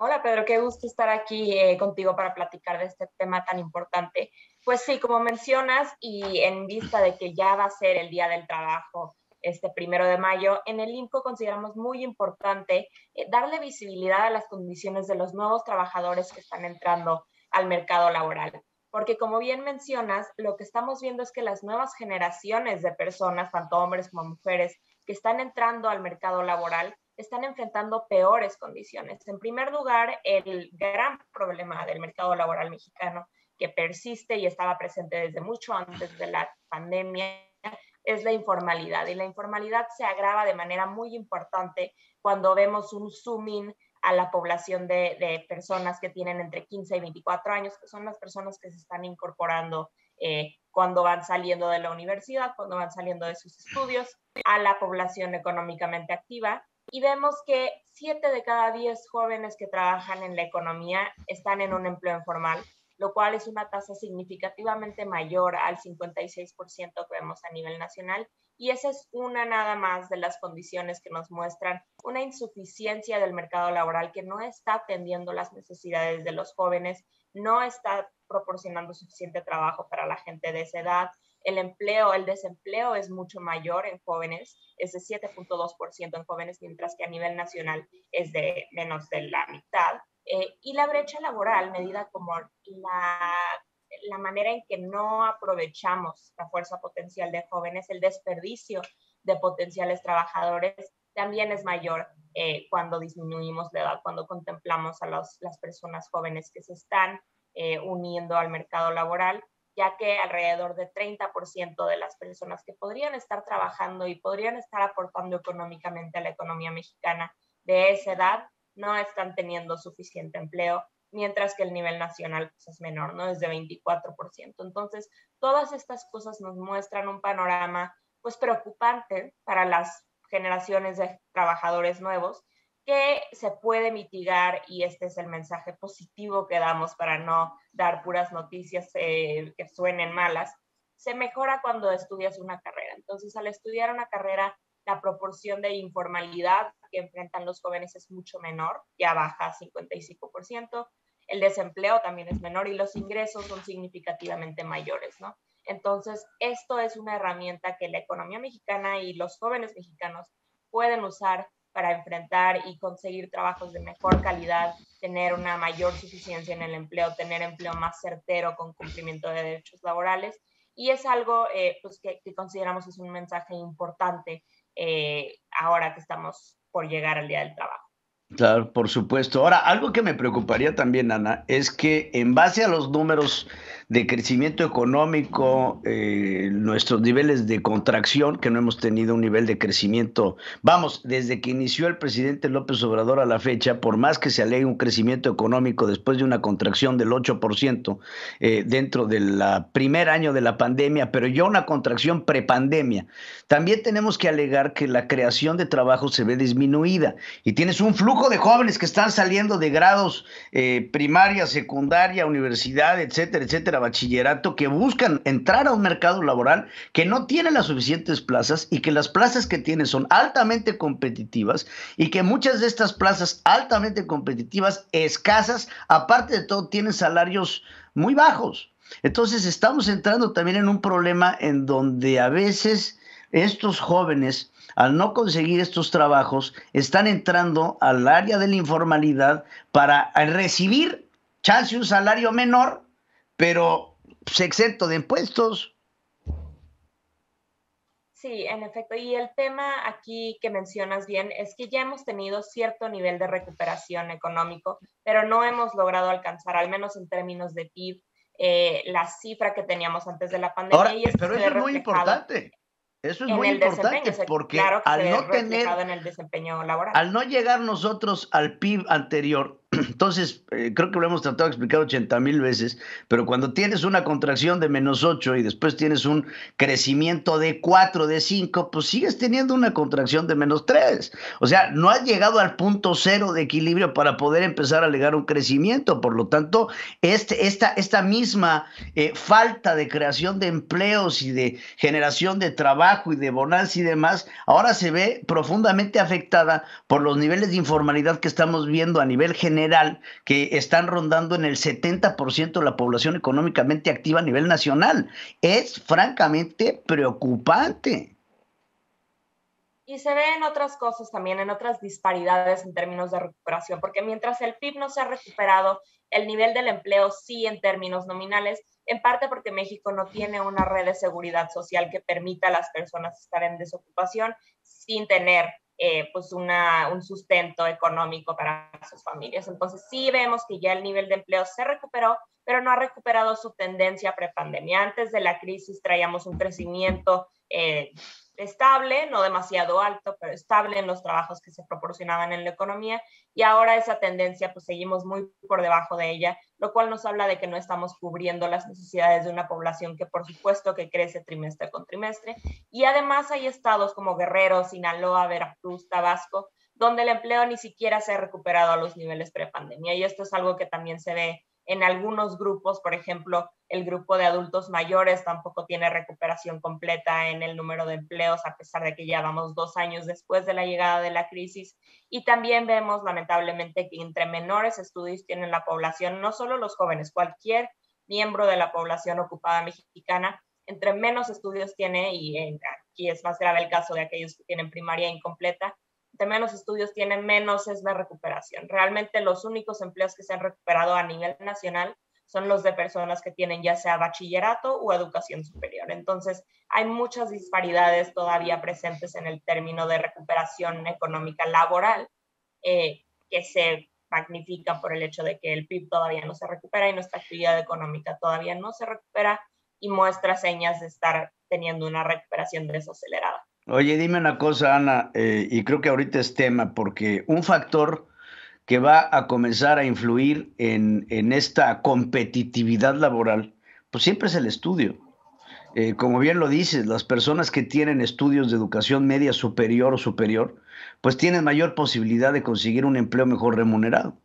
Hola Pedro, qué gusto estar aquí contigo para platicar de este tema tan importante. Pues sí, como mencionas, y en vista de que ya va a ser el Día del Trabajo, este 1 de mayo, en el INCO consideramos muy importante darle visibilidad a las condiciones de los nuevos trabajadores que están entrando al mercado laboral. Porque como bien mencionas, lo que estamos viendo es que las nuevas generaciones de personas, tanto hombres como mujeres, que están entrando al mercado laboral, están enfrentando peores condiciones. En primer lugar, el gran problema del mercado laboral mexicano, que persiste y estaba presente desde mucho antes de la pandemia, es la informalidad. Y la informalidad se agrava de manera muy importante cuando vemos un zoom in a la población de personas que tienen entre 15 y 24 años, que son las personas que se están incorporando cuando van saliendo de la universidad, cuando van saliendo de sus estudios, a la población económicamente activa. Y vemos que 7 de cada 10 jóvenes que trabajan en la economía están en un empleo informal, lo cual es una tasa significativamente mayor al 56% que vemos a nivel nacional. Y esa es una nada más de las condiciones que nos muestran una insuficiencia del mercado laboral que no está atendiendo las necesidades de los jóvenes, no está proporcionando suficiente trabajo para la gente de esa edad. El desempleo es mucho mayor en jóvenes, es de 7.2% en jóvenes, mientras que a nivel nacional es de menos de la mitad. Y la brecha laboral, medida como la manera en que no aprovechamos la fuerza potencial de jóvenes, el desperdicio de potenciales trabajadores, también es mayor cuando disminuimos la edad, cuando contemplamos a las personas jóvenes que se están uniendo al mercado laboral, ya que alrededor de 30% de las personas que podrían estar trabajando y podrían estar aportando económicamente a la economía mexicana de esa edad no están teniendo suficiente empleo, mientras que el nivel nacional pues, es menor, ¿no? Es de 24%. Entonces, todas estas cosas nos muestran un panorama pues preocupante para las generaciones de trabajadores nuevos, que se puede mitigar, y este es el mensaje positivo que damos para no dar puras noticias que suenen malas. Se mejora cuando estudias una carrera. Entonces, al estudiar una carrera, la proporción de informalidad que enfrentan los jóvenes es mucho menor, ya baja a 55%, el desempleo también es menor y los ingresos son significativamente mayores, ¿no? Entonces, esto es una herramienta que la economía mexicana y los jóvenes mexicanos pueden usar para enfrentar y conseguir trabajos de mejor calidad, tener una mayor suficiencia en el empleo, tener empleo más certero con cumplimiento de derechos laborales. Y es algo pues que consideramos es un mensaje importante ahora que estamos por llegar al Día del Trabajo. Claro, por supuesto. Ahora, algo que me preocuparía también, Ana, es que en base a los números de crecimiento económico, nuestros niveles de contracción, que no hemos tenido un nivel de crecimiento, vamos, desde que inició el presidente López Obrador a la fecha, por más que se alegue un crecimiento económico después de una contracción del 8% dentro del primer año de la pandemia, pero ya una contracción prepandemia, también tenemos que alegar que la creación de trabajo se ve disminuida y tienes un flujo de jóvenes que están saliendo de grados primaria, secundaria, universidad, etcétera, etcétera, bachillerato, que buscan entrar a un mercado laboral que no tiene las suficientes plazas y que las plazas que tiene son altamente competitivas y que muchas de estas plazas altamente competitivas, escasas, aparte de todo, tienen salarios muy bajos. Entonces estamos entrando también en un problema en donde a veces estos jóvenes, al no conseguir estos trabajos, están entrando al área de la informalidad para recibir chance un salario menor, pero exento de impuestos. Sí, en efecto. Y el tema aquí que mencionas bien es que ya hemos tenido cierto nivel de recuperación económico, pero no hemos logrado alcanzar, al menos en términos de PIB, la cifra que teníamos antes de la pandemia. Ahora, y esto pero se eso ve es muy reflejado importante. Eso es en muy el importante desempeño. porque Claro que se al ve no reflejado tener, en el desempeño laboral. al no llegar nosotros al PIB anterior, entonces creo que lo hemos tratado de explicar 80,000 veces, pero cuando tienes una contracción de -8 y después tienes un crecimiento de 4, de 5, pues sigues teniendo una contracción de -3. O sea, no has llegado al punto cero de equilibrio para poder empezar a alegar un crecimiento. Por lo tanto, esta misma falta de creación de empleos y de generación de trabajo y de bonanza y demás, ahora se ve profundamente afectada por los niveles de informalidad que estamos viendo a nivel general, que están rondando en el 70% de la población económicamente activa a nivel nacional. Es francamente preocupante. Y se ve en otras cosas también, en otras disparidades en términos de recuperación, porque mientras el PIB no se ha recuperado, el nivel del empleo sí en términos nominales, en parte porque México no tiene una red de seguridad social que permita a las personas estar en desocupación sin tener pues un sustento económico para sus familias. Entonces sí vemos que ya el nivel de empleo se recuperó, pero no ha recuperado su tendencia prepandemia. Antes de la crisis traíamos un crecimiento estable, no demasiado alto, pero estable en los trabajos que se proporcionaban en la economía, y ahora esa tendencia pues seguimos muy por debajo de ella, lo cual nos habla de que no estamos cubriendo las necesidades de una población que por supuesto que crece trimestre con trimestre, y además hay estados como Guerrero, Sinaloa, Veracruz, Tabasco, donde el empleo ni siquiera se ha recuperado a los niveles prepandemia, y esto es algo que también se ve en algunos grupos. Por ejemplo, el grupo de adultos mayores tampoco tiene recuperación completa en el número de empleos, a pesar de que ya vamos 2 años después de la llegada de la crisis. Y también vemos, lamentablemente, que entre menores estudios tiene la población, no solo los jóvenes, cualquier miembro de la población ocupada mexicana, entre menos estudios tiene, y aquí es más grave el caso de aquellos que tienen primaria incompleta, de menos estudios tienen, menos es la recuperación. Realmente los únicos empleos que se han recuperado a nivel nacional son los de personas que tienen ya sea bachillerato o educación superior. Entonces, hay muchas disparidades todavía presentes en el término de recuperación económica laboral, que se magnifica por el hecho de que el PIB todavía no se recupera y nuestra actividad económica todavía no se recupera y muestra señas de estar teniendo una recuperación desacelerada. Oye, dime una cosa, Ana, y creo que ahorita es tema, porque un factor que va a comenzar a influir en esta competitividad laboral, pues siempre es el estudio. Como bien lo dices, las personas que tienen estudios de educación media superior o superior, pues tienen mayor posibilidad de conseguir un empleo mejor remunerado.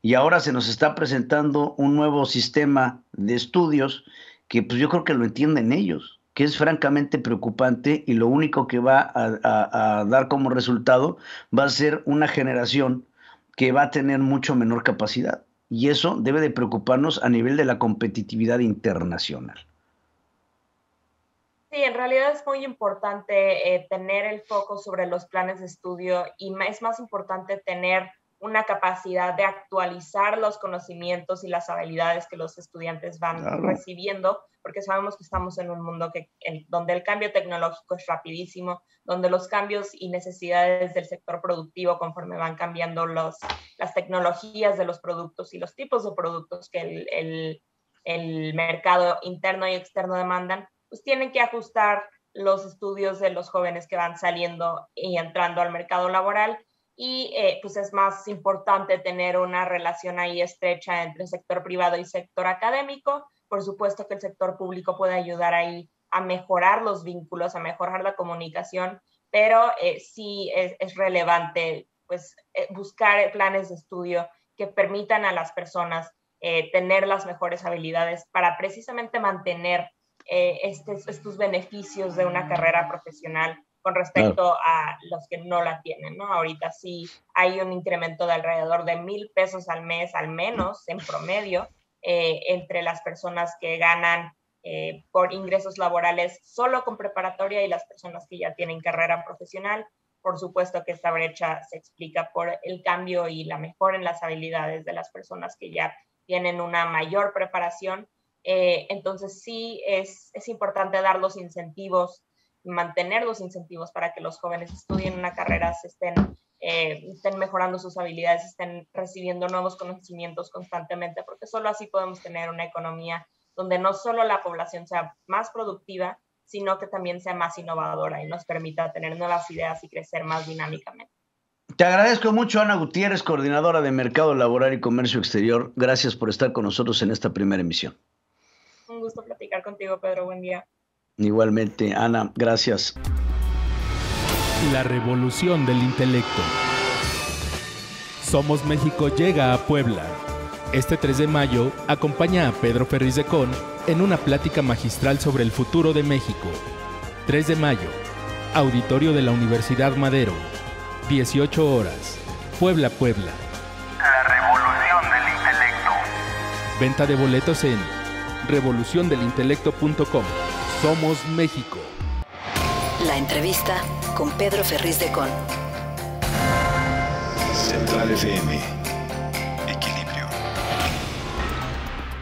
Y ahora se nos está presentando un nuevo sistema de estudios que pues yo creo que lo entienden ellos, que es francamente preocupante, y lo único que va a dar como resultado va a ser una generación que va a tener mucho menor capacidad. Y eso debe de preocuparnos a nivel de la competitividad internacional. Sí, en realidad es muy importante tener el foco sobre los planes de estudio, y es más importante tener una capacidad de actualizar los conocimientos y las habilidades que los estudiantes van recibiendo, porque sabemos que estamos en un mundo donde el cambio tecnológico es rapidísimo, donde los cambios y necesidades del sector productivo, conforme van cambiando las tecnologías de los productos y los tipos de productos que el mercado interno y externo demandan, pues tienen que ajustar los estudios de los jóvenes que van saliendo y entrando al mercado laboral. Y pues es más importante tener una relación ahí estrecha entre sector privado y sector académico. Por supuesto que el sector público puede ayudar ahí a mejorar los vínculos, a mejorar la comunicación, pero sí es relevante pues buscar planes de estudio que permitan a las personas tener las mejores habilidades para precisamente mantener estos beneficios de una carrera profesional con respecto a los que no la tienen, ¿no? Ahorita sí hay un incremento de alrededor de 1,000 pesos al mes, al menos, en promedio, entre las personas que ganan por ingresos laborales solo con preparatoria y las personas que ya tienen carrera profesional. Por supuesto que esta brecha se explica por el cambio y la mejora en las habilidades de las personas que ya tienen una mayor preparación. Entonces sí es importante dar los incentivos, mantener los incentivos para que los jóvenes estudien una carrera, estén mejorando sus habilidades, estén recibiendo nuevos conocimientos constantemente, porque solo así podemos tener una economía donde no solo la población sea más productiva, sino que también sea más innovadora y nos permita tener nuevas ideas y crecer más dinámicamente. Te agradezco mucho, Ana Gutiérrez, coordinadora de Mercado Laboral y Comercio Exterior. Gracias por estar con nosotros en esta primera emisión. Un gusto platicar contigo, Pedro. Buen día. Igualmente, Ana, gracias. La revolución del intelecto. Somos México llega a Puebla. Este 3 de mayo, acompaña a Pedro Ferriz de Con en una plática magistral sobre el futuro de México. 3 de mayo, Auditorio de la Universidad Madero. 18 horas. Puebla, Puebla. La revolución del intelecto. Venta de boletos en revoluciondelintelecto.com. Somos México. La entrevista con Pedro Ferriz de Con. Central FM. Equilibrio.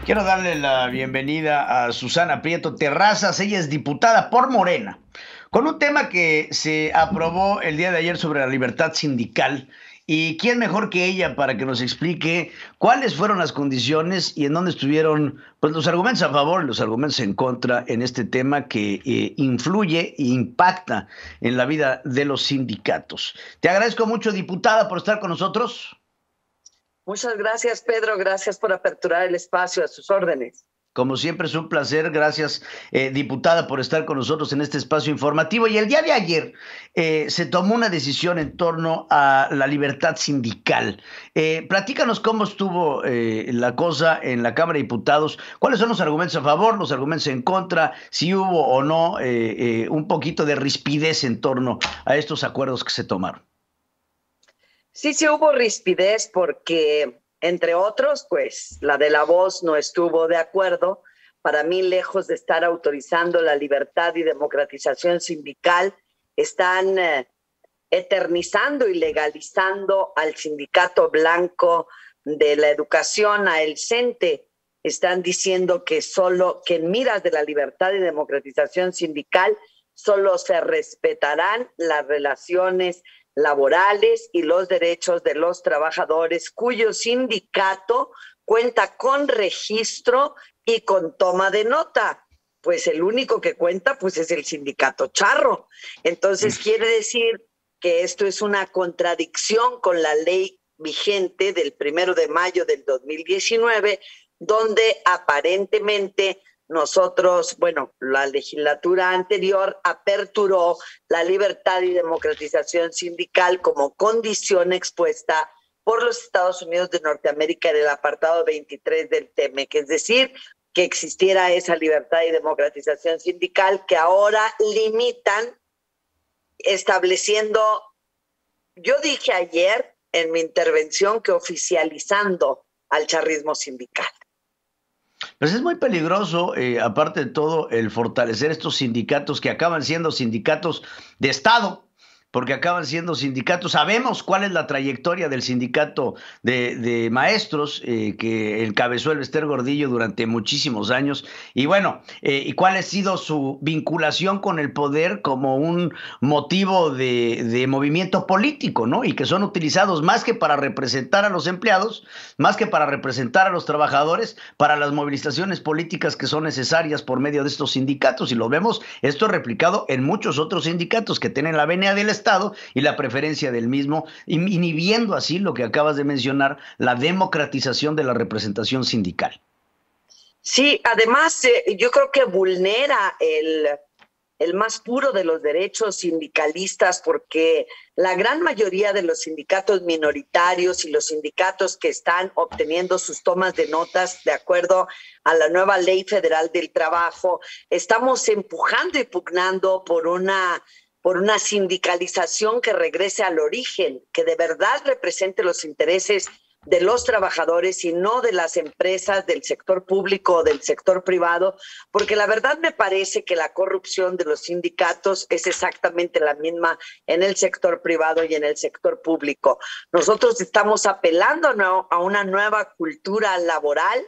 Quiero darle la bienvenida a Susana Prieto Terrazas. Ella es diputada por Morena, con un tema que se aprobó el día de ayer sobre la libertad sindical. ¿Y quién mejor que ella para que nos explique cuáles fueron las condiciones y en dónde estuvieron pues, los argumentos a favor y los argumentos en contra en este tema que influye e impacta en la vida de los sindicatos? Te agradezco mucho, diputada, por estar con nosotros. Muchas gracias, Pedro. Gracias por aperturar el espacio, a sus órdenes. Como siempre es un placer. Gracias, diputada, por estar con nosotros en este espacio informativo. Y el día de ayer se tomó una decisión en torno a la libertad sindical. Platícanos cómo estuvo la cosa en la Cámara de Diputados. ¿Cuáles son los argumentos a favor, los argumentos en contra? Si hubo o no un poquito de rispidez en torno a estos acuerdos que se tomaron. Sí hubo rispidez porque, entre otros, pues la de la Voz no estuvo de acuerdo. Para mí, lejos de estar autorizando la libertad y democratización sindical, están eternizando y legalizando al sindicato blanco de la educación, a el CENTE. Están diciendo que en miras de la libertad y democratización sindical solo se respetarán las relaciones laborales y los derechos de los trabajadores cuyo sindicato cuenta con registro y con toma de nota. Pues el único que cuenta pues es el sindicato charro. Entonces quiere decir que esto es una contradicción con la ley vigente del 1 de mayo del 2019, donde aparentemente nosotros, la legislatura anterior aperturó la libertad y democratización sindical como condición expuesta por los Estados Unidos de Norteamérica en el apartado 23 del TEMEC, es decir, que existiera esa libertad y democratización sindical que ahora limitan, estableciendo, yo dije ayer en mi intervención que oficializando al charrismo sindical. Pues es muy peligroso, aparte de todo, el fortalecer estos sindicatos que acaban siendo sindicatos de Estado, porque acaban siendo sindicatos. Sabemos cuál es la trayectoria del sindicato de maestros que encabezó el Ester Gordillo durante muchísimos años. Y y cuál ha sido su vinculación con el poder como un motivo de movimiento político, ¿no? Y que son utilizados más que para representar a los empleados, más que para representar a los trabajadores, para las movilizaciones políticas que son necesarias por medio de estos sindicatos. Y lo vemos esto replicado en muchos otros sindicatos que tienen la venia del Estado y la preferencia del mismo, inhibiendo así lo que acabas de mencionar, la democratización de la representación sindical. Sí, además yo creo que vulnera el más puro de los derechos sindicalistas, porque la gran mayoría de los sindicatos minoritarios y los sindicatos que están obteniendo sus tomas de notas de acuerdo a la nueva Ley Federal del Trabajo, estamos empujando y pugnando por una sindicalización que regrese al origen, que de verdad represente los intereses de los trabajadores y no de las empresas del sector público o del sector privado, porque la verdad me parece que la corrupción de los sindicatos es exactamente la misma en el sector privado y en el sector público. Nosotros estamos apelando a una nueva cultura laboral,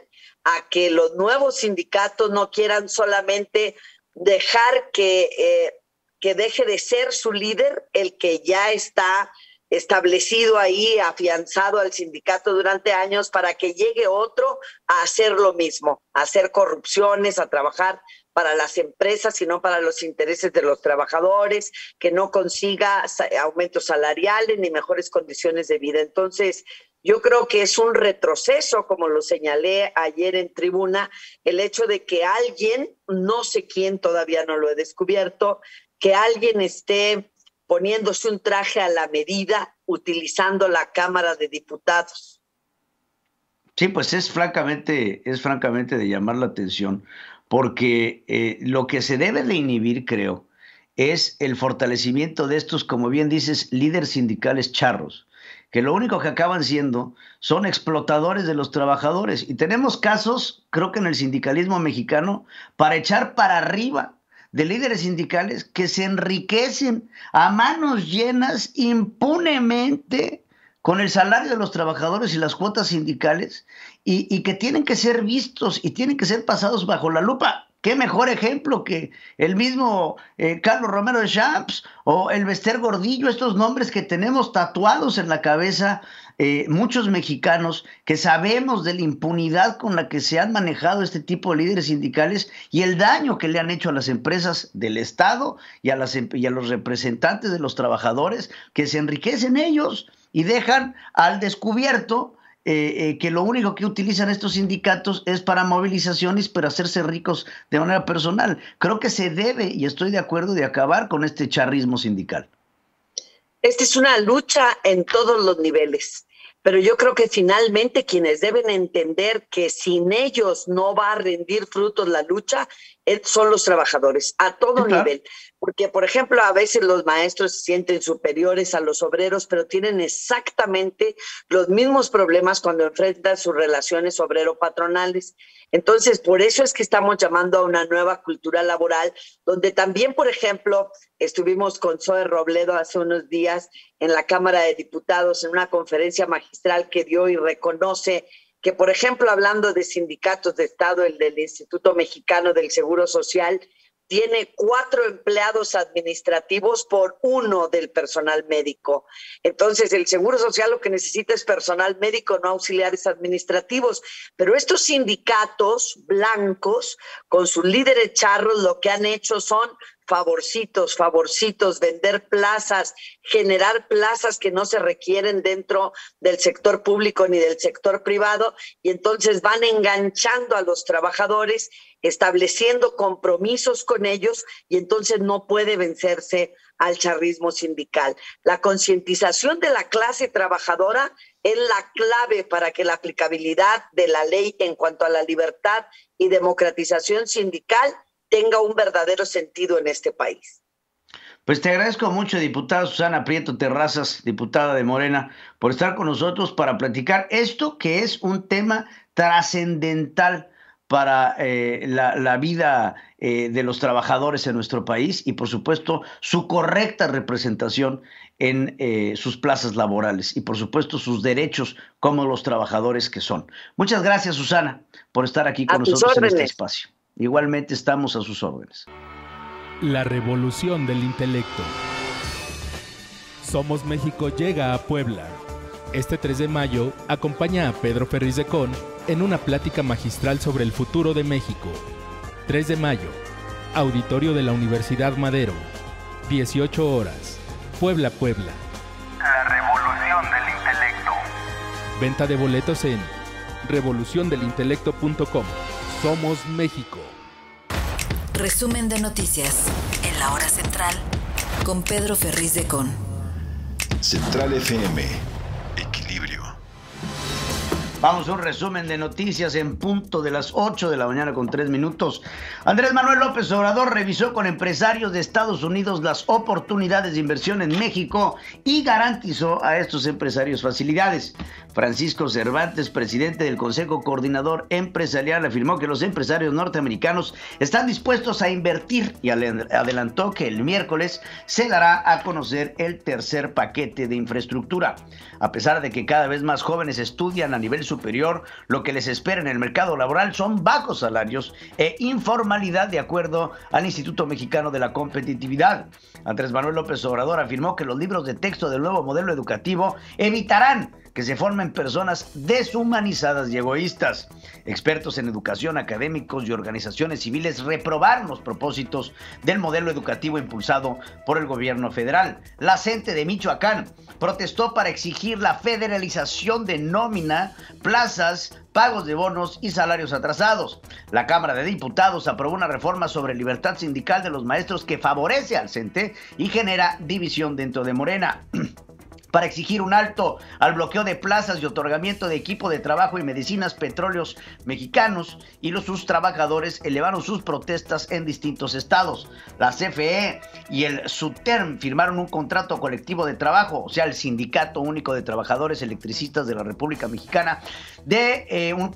a que los nuevos sindicatos no quieran solamente dejar que deje de ser su líder el que ya está establecido ahí, afianzado al sindicato durante años para que llegue otro a hacer lo mismo, a hacer corrupciones, a trabajar para las empresas y no para los intereses de los trabajadores, que no consiga aumentos salariales ni mejores condiciones de vida. Entonces, yo creo que es un retroceso, como lo señalé ayer en tribuna, el hecho de que alguien, no sé quién, todavía no lo he descubierto, que alguien esté poniéndose un traje a la medida, utilizando la Cámara de Diputados. Sí, pues es francamente de llamar la atención, porque lo que se debe de inhibir, creo, es el fortalecimiento de estos, como bien dices, líderes sindicales charros, que lo único que acaban siendo son explotadores de los trabajadores. Y tenemos casos, creo que en el sindicalismo mexicano, para echar para arriba de líderes sindicales que se enriquecen a manos llenas impunemente con el salario de los trabajadores y las cuotas sindicales y que tienen que ser vistos y tienen que ser pasados bajo la lupa. ¿Qué mejor ejemplo que el mismo Carlos Romero de Champs o el Bester Gordillo, estos nombres que tenemos tatuados en la cabeza muchos mexicanos que sabemos de la impunidad con la que se han manejado este tipo de líderes sindicales y el daño que le han hecho a las empresas del Estado y a los representantes de los trabajadores, que se enriquecen ellos y dejan al descubierto que lo único que utilizan estos sindicatos es para movilizaciones, pero hacerse ricos de manera personal. Creo que se debe, y estoy de acuerdo, de acabar con este charrismo sindical. Esta es una lucha en todos los niveles, pero yo creo que finalmente quienes deben entender que sin ellos no va a rendir frutos la lucha son los trabajadores, a todo nivel. Porque, por ejemplo, a veces los maestros se sienten superiores a los obreros, pero tienen exactamente los mismos problemas cuando enfrentan sus relaciones obrero-patronales. Entonces, por eso es que estamos llamando a una nueva cultura laboral, donde también, por ejemplo, estuvimos con Zoe Robledo hace unos días en la Cámara de Diputados en una conferencia magistral que dio y reconoce que, por ejemplo, hablando de sindicatos de Estado, el del Instituto Mexicano del Seguro Social tiene 4 empleados administrativos por 1 del personal médico. Entonces, el Seguro Social lo que necesita es personal médico, no auxiliares administrativos. Pero estos sindicatos blancos, con sus líderes charros, lo que han hecho son favorcitos, vender plazas, generar plazas que no se requieren dentro del sector público ni del sector privado, y entonces van enganchando a los trabajadores, estableciendo compromisos con ellos, y entonces no puede vencerse al charrismo sindical. La concientización de la clase trabajadora es la clave para que la aplicabilidad de la ley en cuanto a la libertad y democratización sindical tenga un verdadero sentido en este país. Pues te agradezco mucho, diputada Susana Prieto Terrazas, diputada de Morena, por estar con nosotros para platicar esto que es un tema trascendental para la vida de los trabajadores en nuestro país y, por supuesto, su correcta representación en sus plazas laborales y, por supuesto, sus derechos como los trabajadores que son. Muchas gracias, Susana, por estar aquí con nosotros en este espacio. Igualmente estamos a sus órdenes. La revolución del intelecto. Somos México llega a Puebla. Este 3 de mayo acompaña a Pedro Ferriz de Con en una plática magistral sobre el futuro de México. 3 de mayo, Auditorio de la Universidad Madero, 18 horas, Puebla, Puebla. La revolución del intelecto. Venta de boletos en revoluciondelintelecto.com. Somos México. Resumen de noticias en la hora central con Pedro Ferriz de Con. Central FM. Equilibrio. Vamos a un resumen de noticias en punto de las 8 de la mañana con 3 minutos. Andrés Manuel López Obrador revisó con empresarios de Estados Unidos las oportunidades de inversión en México y garantizó a estos empresarios facilidades. Francisco Cervantes, presidente del Consejo Coordinador Empresarial, afirmó que los empresarios norteamericanos están dispuestos a invertir y adelantó que el miércoles se dará a conocer el tercer paquete de infraestructura. A pesar de que cada vez más jóvenes estudian a nivel superior superior, lo que les espera en el mercado laboral son bajos salarios e informalidad, de acuerdo al Instituto Mexicano de la Competitividad. Andrés Manuel López Obrador afirmó que los libros de texto del nuevo modelo educativo evitarán que se formen personas deshumanizadas y egoístas. Expertos en educación, académicos y organizaciones civiles reprobaron los propósitos del modelo educativo impulsado por el gobierno federal. La CENTE de Michoacán protestó para exigir la federalización de nómina, plazas, pagos de bonos y salarios atrasados. La Cámara de Diputados aprobó una reforma sobre libertad sindical de los maestros que favorece al CENTE y genera división dentro de Morena. Para exigir un alto al bloqueo de plazas y otorgamiento de equipo de trabajo y medicinas Petróleos Mexicanos y sus trabajadores elevaron sus protestas en distintos estados. La CFE y el SUTERM firmaron un contrato colectivo de trabajo, o sea, el Sindicato Único de Trabajadores Electricistas de la República Mexicana, de un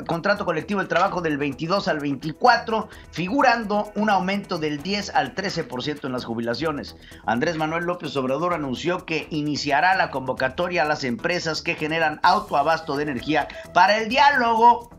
contrato colectivo de trabajo del 22 al 24, figurando un aumento del 10 al 13% en las jubilaciones. Andrés Manuel López Obrador anunció que iniciará la convocatoria a las empresas que generan autoabasto de energía para el diálogo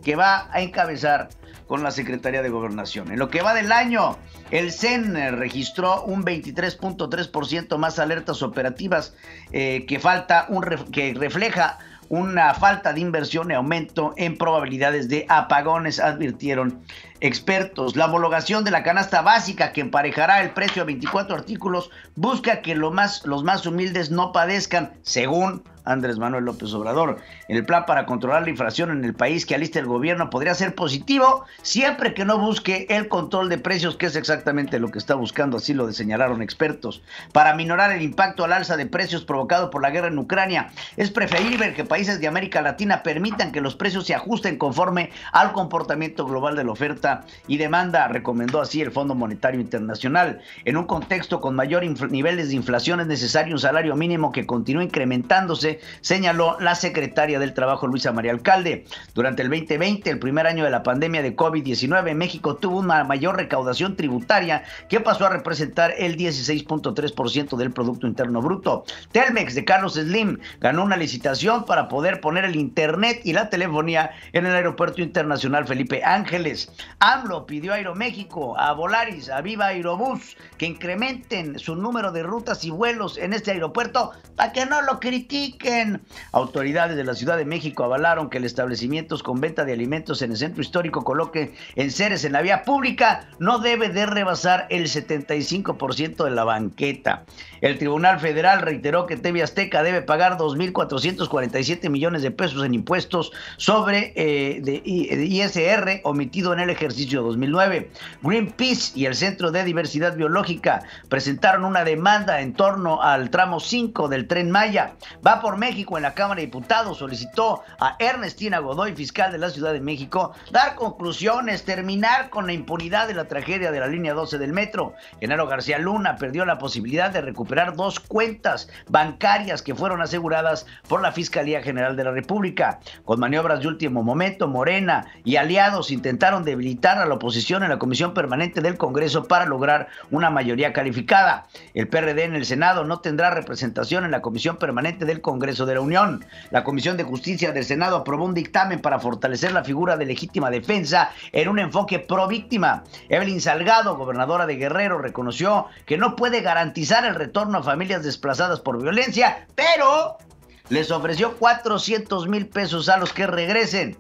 que va a encabezar con la Secretaría de Gobernación. En lo que va del año, el CEN registró un 23.3% más alertas operativas que refleja una falta de inversión y aumento en probabilidades de apagones, advirtieron expertos. La homologación de la canasta básica, que emparejará el precio a 24 artículos, busca que los más humildes no padezcan, según Andrés Manuel López Obrador. El plan para controlar la inflación en el país que alista el gobierno podría ser positivo siempre que no busque el control de precios, que es exactamente lo que está buscando, así lo señalaron expertos. Para minorar el impacto al alza de precios provocado por la guerra en Ucrania, es preferible que países de América Latina permitan que los precios se ajusten conforme al comportamiento global de la oferta y demanda, recomendó así el Fondo Monetario Internacional. En un contexto con mayores niveles de inflación es necesario un salario mínimo que continúe incrementándose, señaló la secretaria del Trabajo, Luisa María Alcalde. Durante el 2020, el primer año de la pandemia de COVID-19, México tuvo una mayor recaudación tributaria que pasó a representar el 16.3% del Producto Interno Bruto. Telmex de Carlos Slim ganó una licitación para poder poner el internet y la telefonía en el Aeropuerto Internacional Felipe Ángeles. AMLO pidió a Aeroméxico, a Volaris, a Viva Aerobús que incrementen su número de rutas y vuelos en este aeropuerto para que no lo critiquen. Autoridades de la Ciudad de México avalaron que el establecimiento con venta de alimentos en el centro histórico coloque enseres en la vía pública no debe de rebasar el 75% de la banqueta. El Tribunal Federal reiteró que TV Azteca debe pagar 2.447 millones de pesos en impuestos sobre de ISR omitido en el ejercicio 2009. Greenpeace y el Centro de Diversidad Biológica presentaron una demanda en torno al tramo 5 del Tren Maya. Va por México en la Cámara de Diputados solicitó a Ernestina Godoy, fiscal de la Ciudad de México, dar conclusiones, terminar con la impunidad de la tragedia de la línea 12 del metro. Genaro García Luna perdió la posibilidad de recuperar 2 cuentas bancarias que fueron aseguradas por la Fiscalía General de la República. Con maniobras de último momento, Morena y aliados intentaron debilitar a la oposición en la Comisión Permanente del Congreso para lograr una mayoría calificada. El PRD en el Senado no tendrá representación en la Comisión Permanente del Congreso de la Unión. La Comisión de Justicia del Senado aprobó un dictamen para fortalecer la figura de legítima defensa en un enfoque pro víctima. Evelyn Salgado, gobernadora de Guerrero, reconoció que no puede garantizar el retorno a familias desplazadas por violencia, pero les ofreció 400,000 pesos a los que regresen.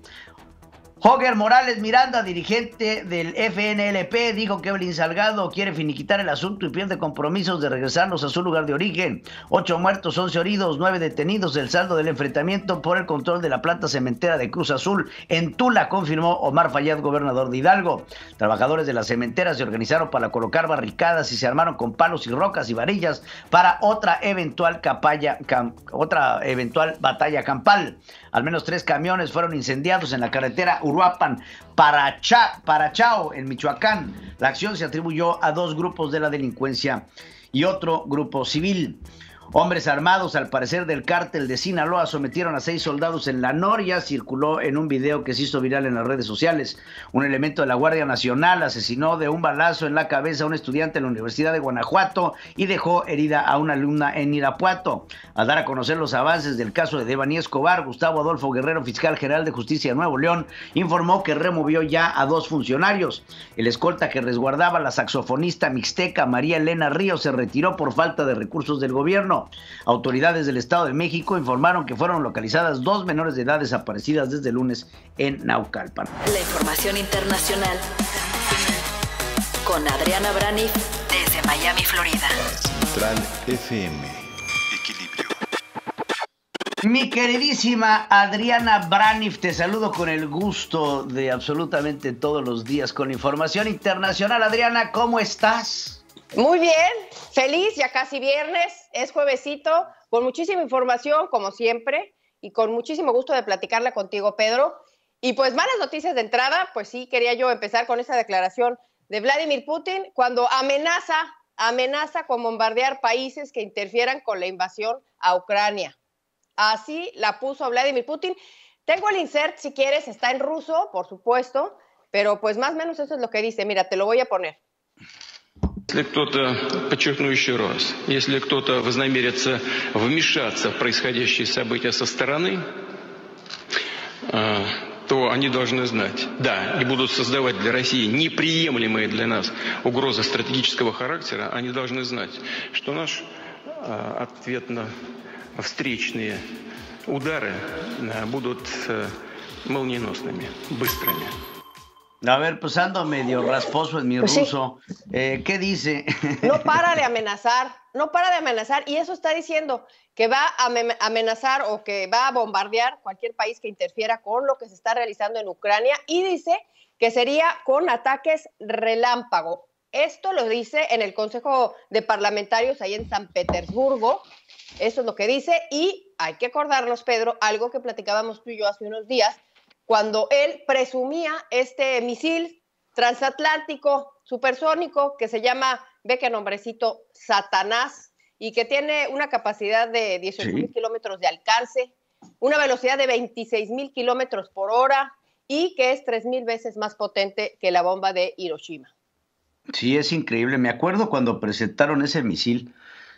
Joger Morales Miranda, dirigente del FNLP, dijo que Evelyn Salgado quiere finiquitar el asunto y pierde compromisos de regresarlos a su lugar de origen. 8 muertos, 11 heridos, 9 detenidos. El saldo del enfrentamiento por el control de la planta cementera de Cruz Azul en Tula, confirmó Omar Fayad, gobernador de Hidalgo. Trabajadores de la cementera se organizaron para colocar barricadas y se armaron con palos y rocas y varillas para otra eventual batalla campal. Al menos 3 camiones fueron incendiados en la carretera Uruapan Parachao, en Michoacán. La acción se atribuyó a 2 grupos de la delincuencia y otro grupo civil. Hombres armados, al parecer del cártel de Sinaloa, sometieron a 6 soldados en La Noria. Circuló en un video que se hizo viral en las redes sociales. Un elemento de la Guardia Nacional asesinó de un balazo en la cabeza a un estudiante en la Universidad de Guanajuato y dejó herida a una alumna en Irapuato. Al dar a conocer los avances del caso de Devani Escobar, Gustavo Adolfo Guerrero, fiscal general de Justicia de Nuevo León, informó que removió ya a 2 funcionarios. El escolta que resguardaba a la saxofonista mixteca María Elena Ríos se retiró por falta de recursos del gobierno. Autoridades del Estado de México informaron que fueron localizadas 2 menores de edad desaparecidas desde el lunes en Naucalpan. La información internacional con Adriana Braniff desde Miami, Florida. Central FM. Equilibrio. Mi queridísima Adriana Braniff, te saludo con el gusto de absolutamente todos los días con información internacional. Adriana, ¿cómo estás? Muy bien, feliz, ya casi viernes, es juevesito, con muchísima información, como siempre, y con muchísimo gusto de platicarla contigo, Pedro. Y pues malas noticias de entrada, pues sí, quería yo empezar con esa declaración de Vladimir Putin, cuando amenaza con bombardear países que interfieran con la invasión a Ucrania. Así la puso Vladimir Putin. Tengo el insert, si quieres, está en ruso, por supuesto, pero pues más o menos eso es lo que dice. Mira, te lo voy a poner. Если кто-то, подчеркну еще раз, если кто-то вознамерится вмешаться в происходящие события со стороны, то они должны знать, да, и будут создавать для России неприемлемые для нас угрозы стратегического характера, они должны знать, что наши ответно-встречные удары будут молниеносными, быстрыми. A ver, pues ando medio rasposo en mi ruso. Sí. ¿Qué dice? No para de amenazar, y eso está diciendo que va a amenazar o que va a bombardear cualquier país que interfiera con lo que se está realizando en Ucrania, y dice que sería con ataques relámpago. Esto lo dice en el Consejo de Parlamentarios ahí en San Petersburgo, eso es lo que dice, y hay que acordarnos, Pedro, algo que platicábamos tú y yo hace unos días, cuando él presumía este misil transatlántico supersónico que se llama, ve qué nombrecito, Satanás, y que tiene una capacidad de 18,000 kilómetros de alcance, una velocidad de 26,000 kilómetros por hora y que es 3,000 veces más potente que la bomba de Hiroshima. Sí, es increíble. Me acuerdo cuando presentaron ese misil,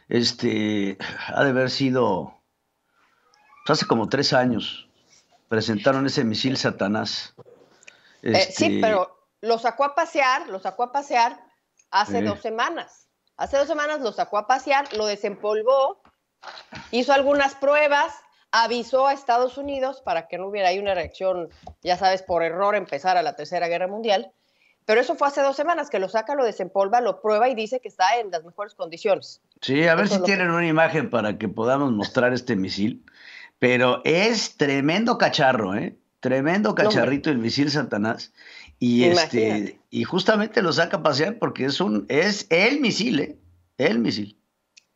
ha de haber sido hace como 3 años. Presentaron ese misil Satanás. Sí, pero lo sacó a pasear hace 2 semanas. Hace 2 semanas lo sacó a pasear, lo desempolvó, hizo algunas pruebas, avisó a Estados Unidos para que no hubiera ahí una reacción, ya sabes, por error empezar a la Tercera Guerra Mundial. Pero eso fue hace 2 semanas, que lo saca, lo desempolva, lo prueba y dice que está en las mejores condiciones. Sí, a ver si tienen una imagen para que podamos mostrar este misil. Pero es tremendo cacharro, tremendo cacharrito el misil Satanás. Y y justamente lo saca a pasear porque es el misil, el misil.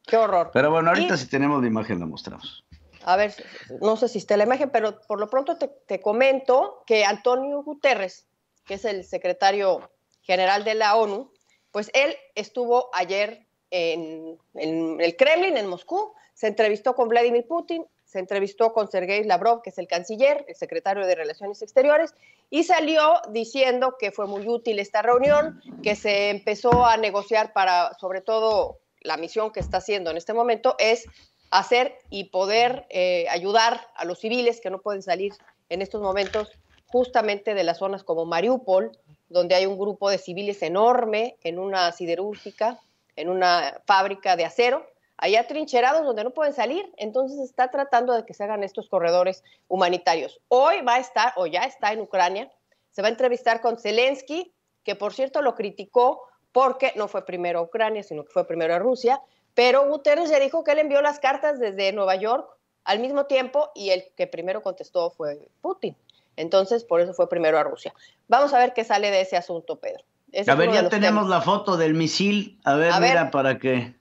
Qué horror. Pero bueno, ahorita si tenemos la imagen la mostramos. A ver, no sé si está la imagen, pero por lo pronto te comento que Antonio Guterres, que es el secretario general de la ONU, pues él estuvo ayer en el Kremlin, en Moscú, se entrevistó con Vladimir Putin, se entrevistó con Sergei Lavrov, que es el canciller, el secretario de Relaciones Exteriores, y salió diciendo que fue muy útil esta reunión, que se empezó a negociar para, sobre todo, la misión que está haciendo en este momento es hacer y poder ayudar a los civiles que no pueden salir en estos momentos justamente de las zonas como Mariupol, donde hay un grupo de civiles enorme en una siderúrgica, en una fábrica de acero, allá trincherados donde no pueden salir. Entonces está tratando de que se hagan estos corredores humanitarios. Hoy va a estar, o ya está en Ucrania, se va a entrevistar con Zelensky, que por cierto lo criticó porque no fue primero a Ucrania, sino que fue primero a Rusia, pero Guterres ya dijo que él envió las cartas desde Nueva York al mismo tiempo y el que primero contestó fue Putin. Entonces, por eso fue primero a Rusia. Vamos a ver qué sale de ese asunto, Pedro. A ver, ya tenemos la foto del misil. A ver, mira, para que...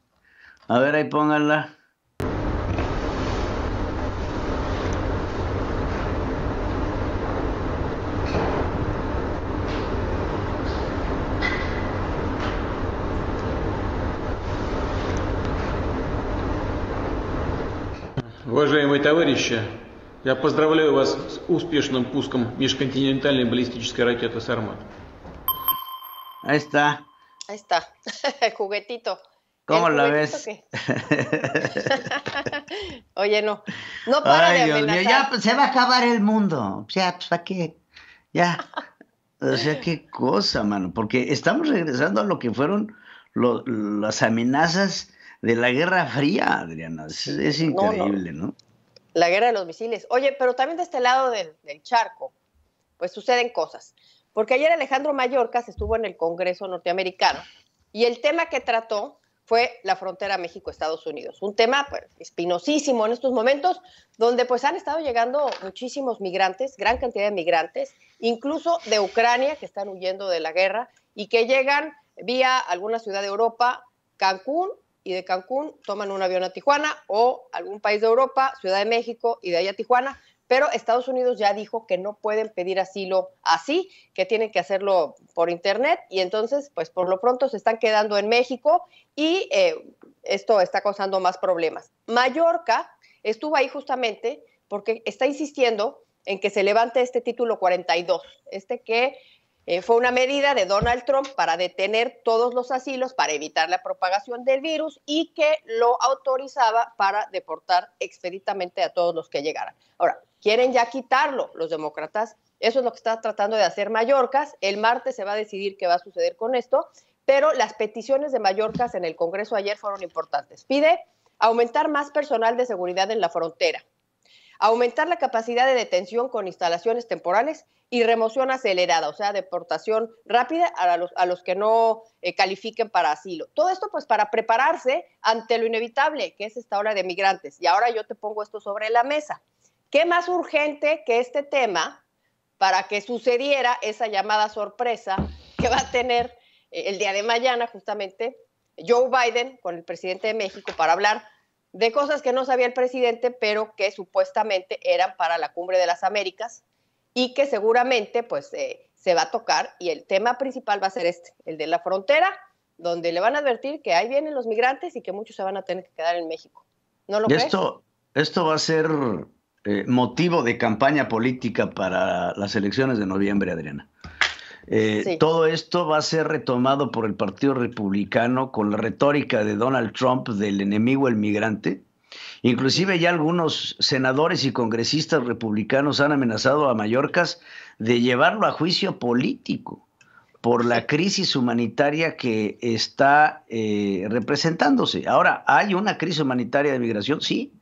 A ver, ahí pónganla. Уважаемые товарищи, я поздравляю вас с успешным пуском межконтинентальной баллистической ракеты «Сармат». Ahí está. Ahí está, el juguetito. ¿Cómo ¿El la juguetito ves? Oye, no para Ay, de Dios amenazar. mío, ya pues, se va a acabar el mundo. O sea, pues ¿para qué? Ya. O sea, qué cosa, mano. Porque estamos regresando a lo que fueron las amenazas de la Guerra Fría, Adriana. Es increíble, ¿no? La guerra de los misiles. Oye, pero también de este lado del charco, pues suceden cosas. Porque ayer Alejandro Mayorkas estuvo en el Congreso norteamericano y el tema que trató fue la frontera México-Estados Unidos. Un tema pues, espinosísimo en estos momentos, donde pues han estado llegando muchísimos migrantes, gran cantidad de migrantes, incluso de Ucrania, que están huyendo de la guerra, y que llegan vía alguna ciudad de Europa, Cancún, y de Cancún toman un avión a Tijuana, o algún país de Europa, Ciudad de México, y de ahí a Tijuana. Pero Estados Unidos ya dijo que no pueden pedir asilo así, que tienen que hacerlo por internet, y entonces, pues por lo pronto se están quedando en México, y esto está causando más problemas. Mallorca estuvo ahí justamente porque está insistiendo en que se levante este título 42, que fue una medida de Donald Trump para detener todos los asilos, para evitar la propagación del virus, y que lo autorizaba para deportar expeditamente a todos los que llegaran. Ahora, quieren ya quitarlo los demócratas. Eso es lo que está tratando de hacer Mayorkas. El martes se va a decidir qué va a suceder con esto, pero las peticiones de Mayorkas en el Congreso ayer fueron importantes. Pide aumentar más personal de seguridad en la frontera, aumentar la capacidad de detención con instalaciones temporales y remoción acelerada, o sea, deportación rápida a los que no califiquen para asilo. Todo esto pues para prepararse ante lo inevitable, que es esta ola de migrantes. Y ahora yo te pongo esto sobre la mesa. ¿Qué más urgente que este tema para que sucediera esa llamada sorpresa que va a tener el día de mañana justamente Joe Biden con el presidente de México para hablar de cosas que no sabía el presidente, pero que supuestamente eran para la Cumbre de las Américas y que seguramente pues se va a tocar, y el tema principal va a ser el de la frontera, donde le van a advertir que ahí vienen los migrantes y que muchos se van a tener que quedar en México. ¿No lo crees? Esto va a ser motivo de campaña política para las elecciones de noviembre, Adriana. Sí. Todo esto va a ser retomado por el Partido Republicano con la retórica de Donald Trump del enemigo el migrante. Inclusive ya algunos senadores y congresistas republicanos han amenazado a Mayorkas de llevarlo a juicio político por la crisis humanitaria que está representándose. Ahora, ¿hay una crisis humanitaria de migración? Sí.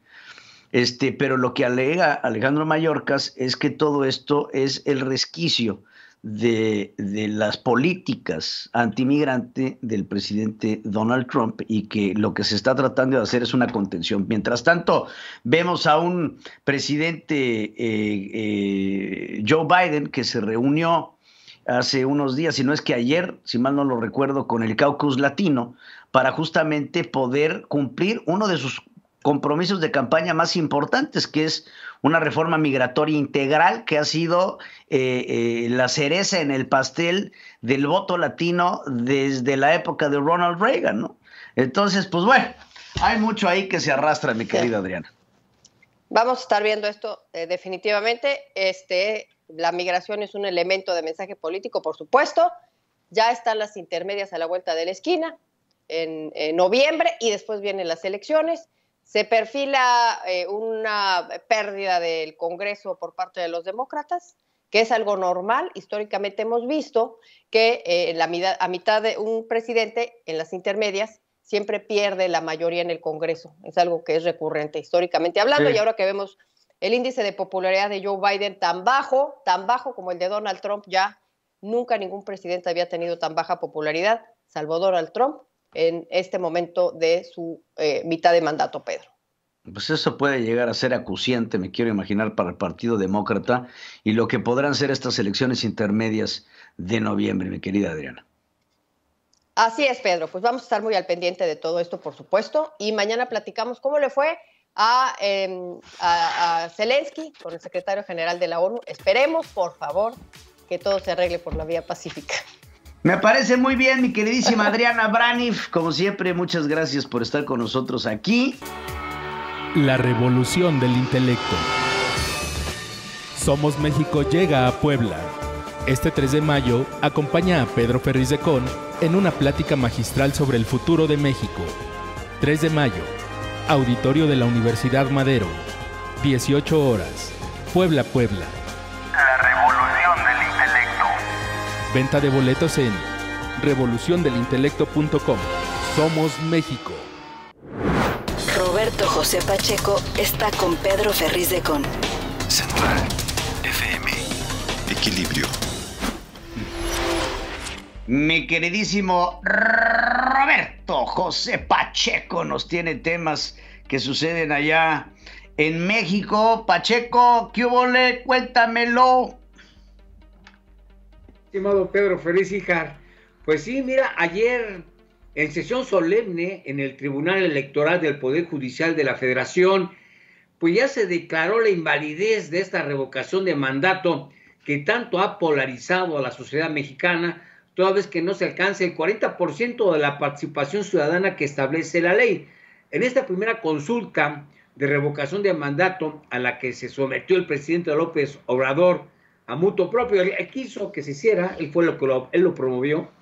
Pero lo que alega Alejandro Mayorkas es que todo esto es el resquicio de las políticas antimigrante del presidente Donald Trump, y que lo que se está tratando de hacer es una contención. Mientras tanto, vemos a un presidente Joe Biden que se reunió hace unos días, si no es que ayer, si mal no lo recuerdo, con el Caucus Latino, para justamente poder cumplir uno de sus compromisos de campaña más importantes, que es una reforma migratoria integral, que ha sido la cereza en el pastel del voto latino desde la época de Ronald Reagan, ¿no? Entonces, pues bueno, hay mucho ahí que se arrastra, mi querida Adriana. Vamos a estar viendo esto definitivamente. La migración es un elemento de mensaje político, por supuesto. Ya están las intermedias a la vuelta de la esquina en noviembre, y después vienen las elecciones. Se perfila una pérdida del Congreso por parte de los demócratas, que es algo normal. Históricamente hemos visto que a mitad de un presidente en las intermedias siempre pierde la mayoría en el Congreso. Es algo que es recurrente históricamente hablando, sí. Y ahora que vemos el índice de popularidad de Joe Biden tan bajo como el de Donald Trump, ya nunca ningún presidente había tenido tan baja popularidad, salvo Donald Trump, en este momento de su mitad de mandato, Pedro. Pues eso puede llegar a ser acuciante, me quiero imaginar, para el Partido Demócrata y lo que podrán ser estas elecciones intermedias de noviembre, mi querida Adriana. Así es, Pedro. Pues vamos a estar muy al pendiente de todo esto, por supuesto, y mañana platicamos cómo le fue a Zelensky con el secretario general de la ONU. Esperemos, por favor, que todo se arregle por la vía pacífica. Me parece muy bien, mi queridísima Adriana Braniff. Como siempre, muchas gracias por estar con nosotros aquí. La revolución del intelecto. Somos México llega a Puebla. Este 3 de mayo acompaña a Pedro Ferriz de Con en una plática magistral sobre el futuro de México. 3 de mayo, Auditorio de la Universidad Madero, 18 horas, Puebla, Puebla. La revolución del intelecto. Venta de boletos en revoluciondelintelecto.com. Somos México. Roberto José Pacheco está con Pedro Ferriz de Con. Central FM. Equilibrio. Mi queridísimo Roberto José Pacheco nos tiene temas que suceden allá en México. Pacheco, ¿qué hubo? Cuéntamelo. Estimado Pedro Ferriz, pues sí, mira, ayer en sesión solemne en el Tribunal Electoral del Poder Judicial de la Federación, pues ya se declaró la invalidez de esta revocación de mandato que tanto ha polarizado a la sociedad mexicana, toda vez que no se alcanza el 40% de la participación ciudadana que establece la ley. En esta primera consulta de revocación de mandato a la que se sometió el presidente López Obrador a mutuo propio, él quiso que se hiciera, él lo promovió.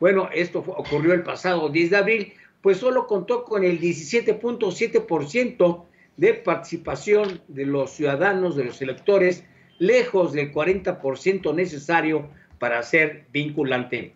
Bueno, esto ocurrió el pasado 10 de abril, pues solo contó con el 17.7% de participación de los ciudadanos, de los electores, lejos del 40% necesario para ser vinculante.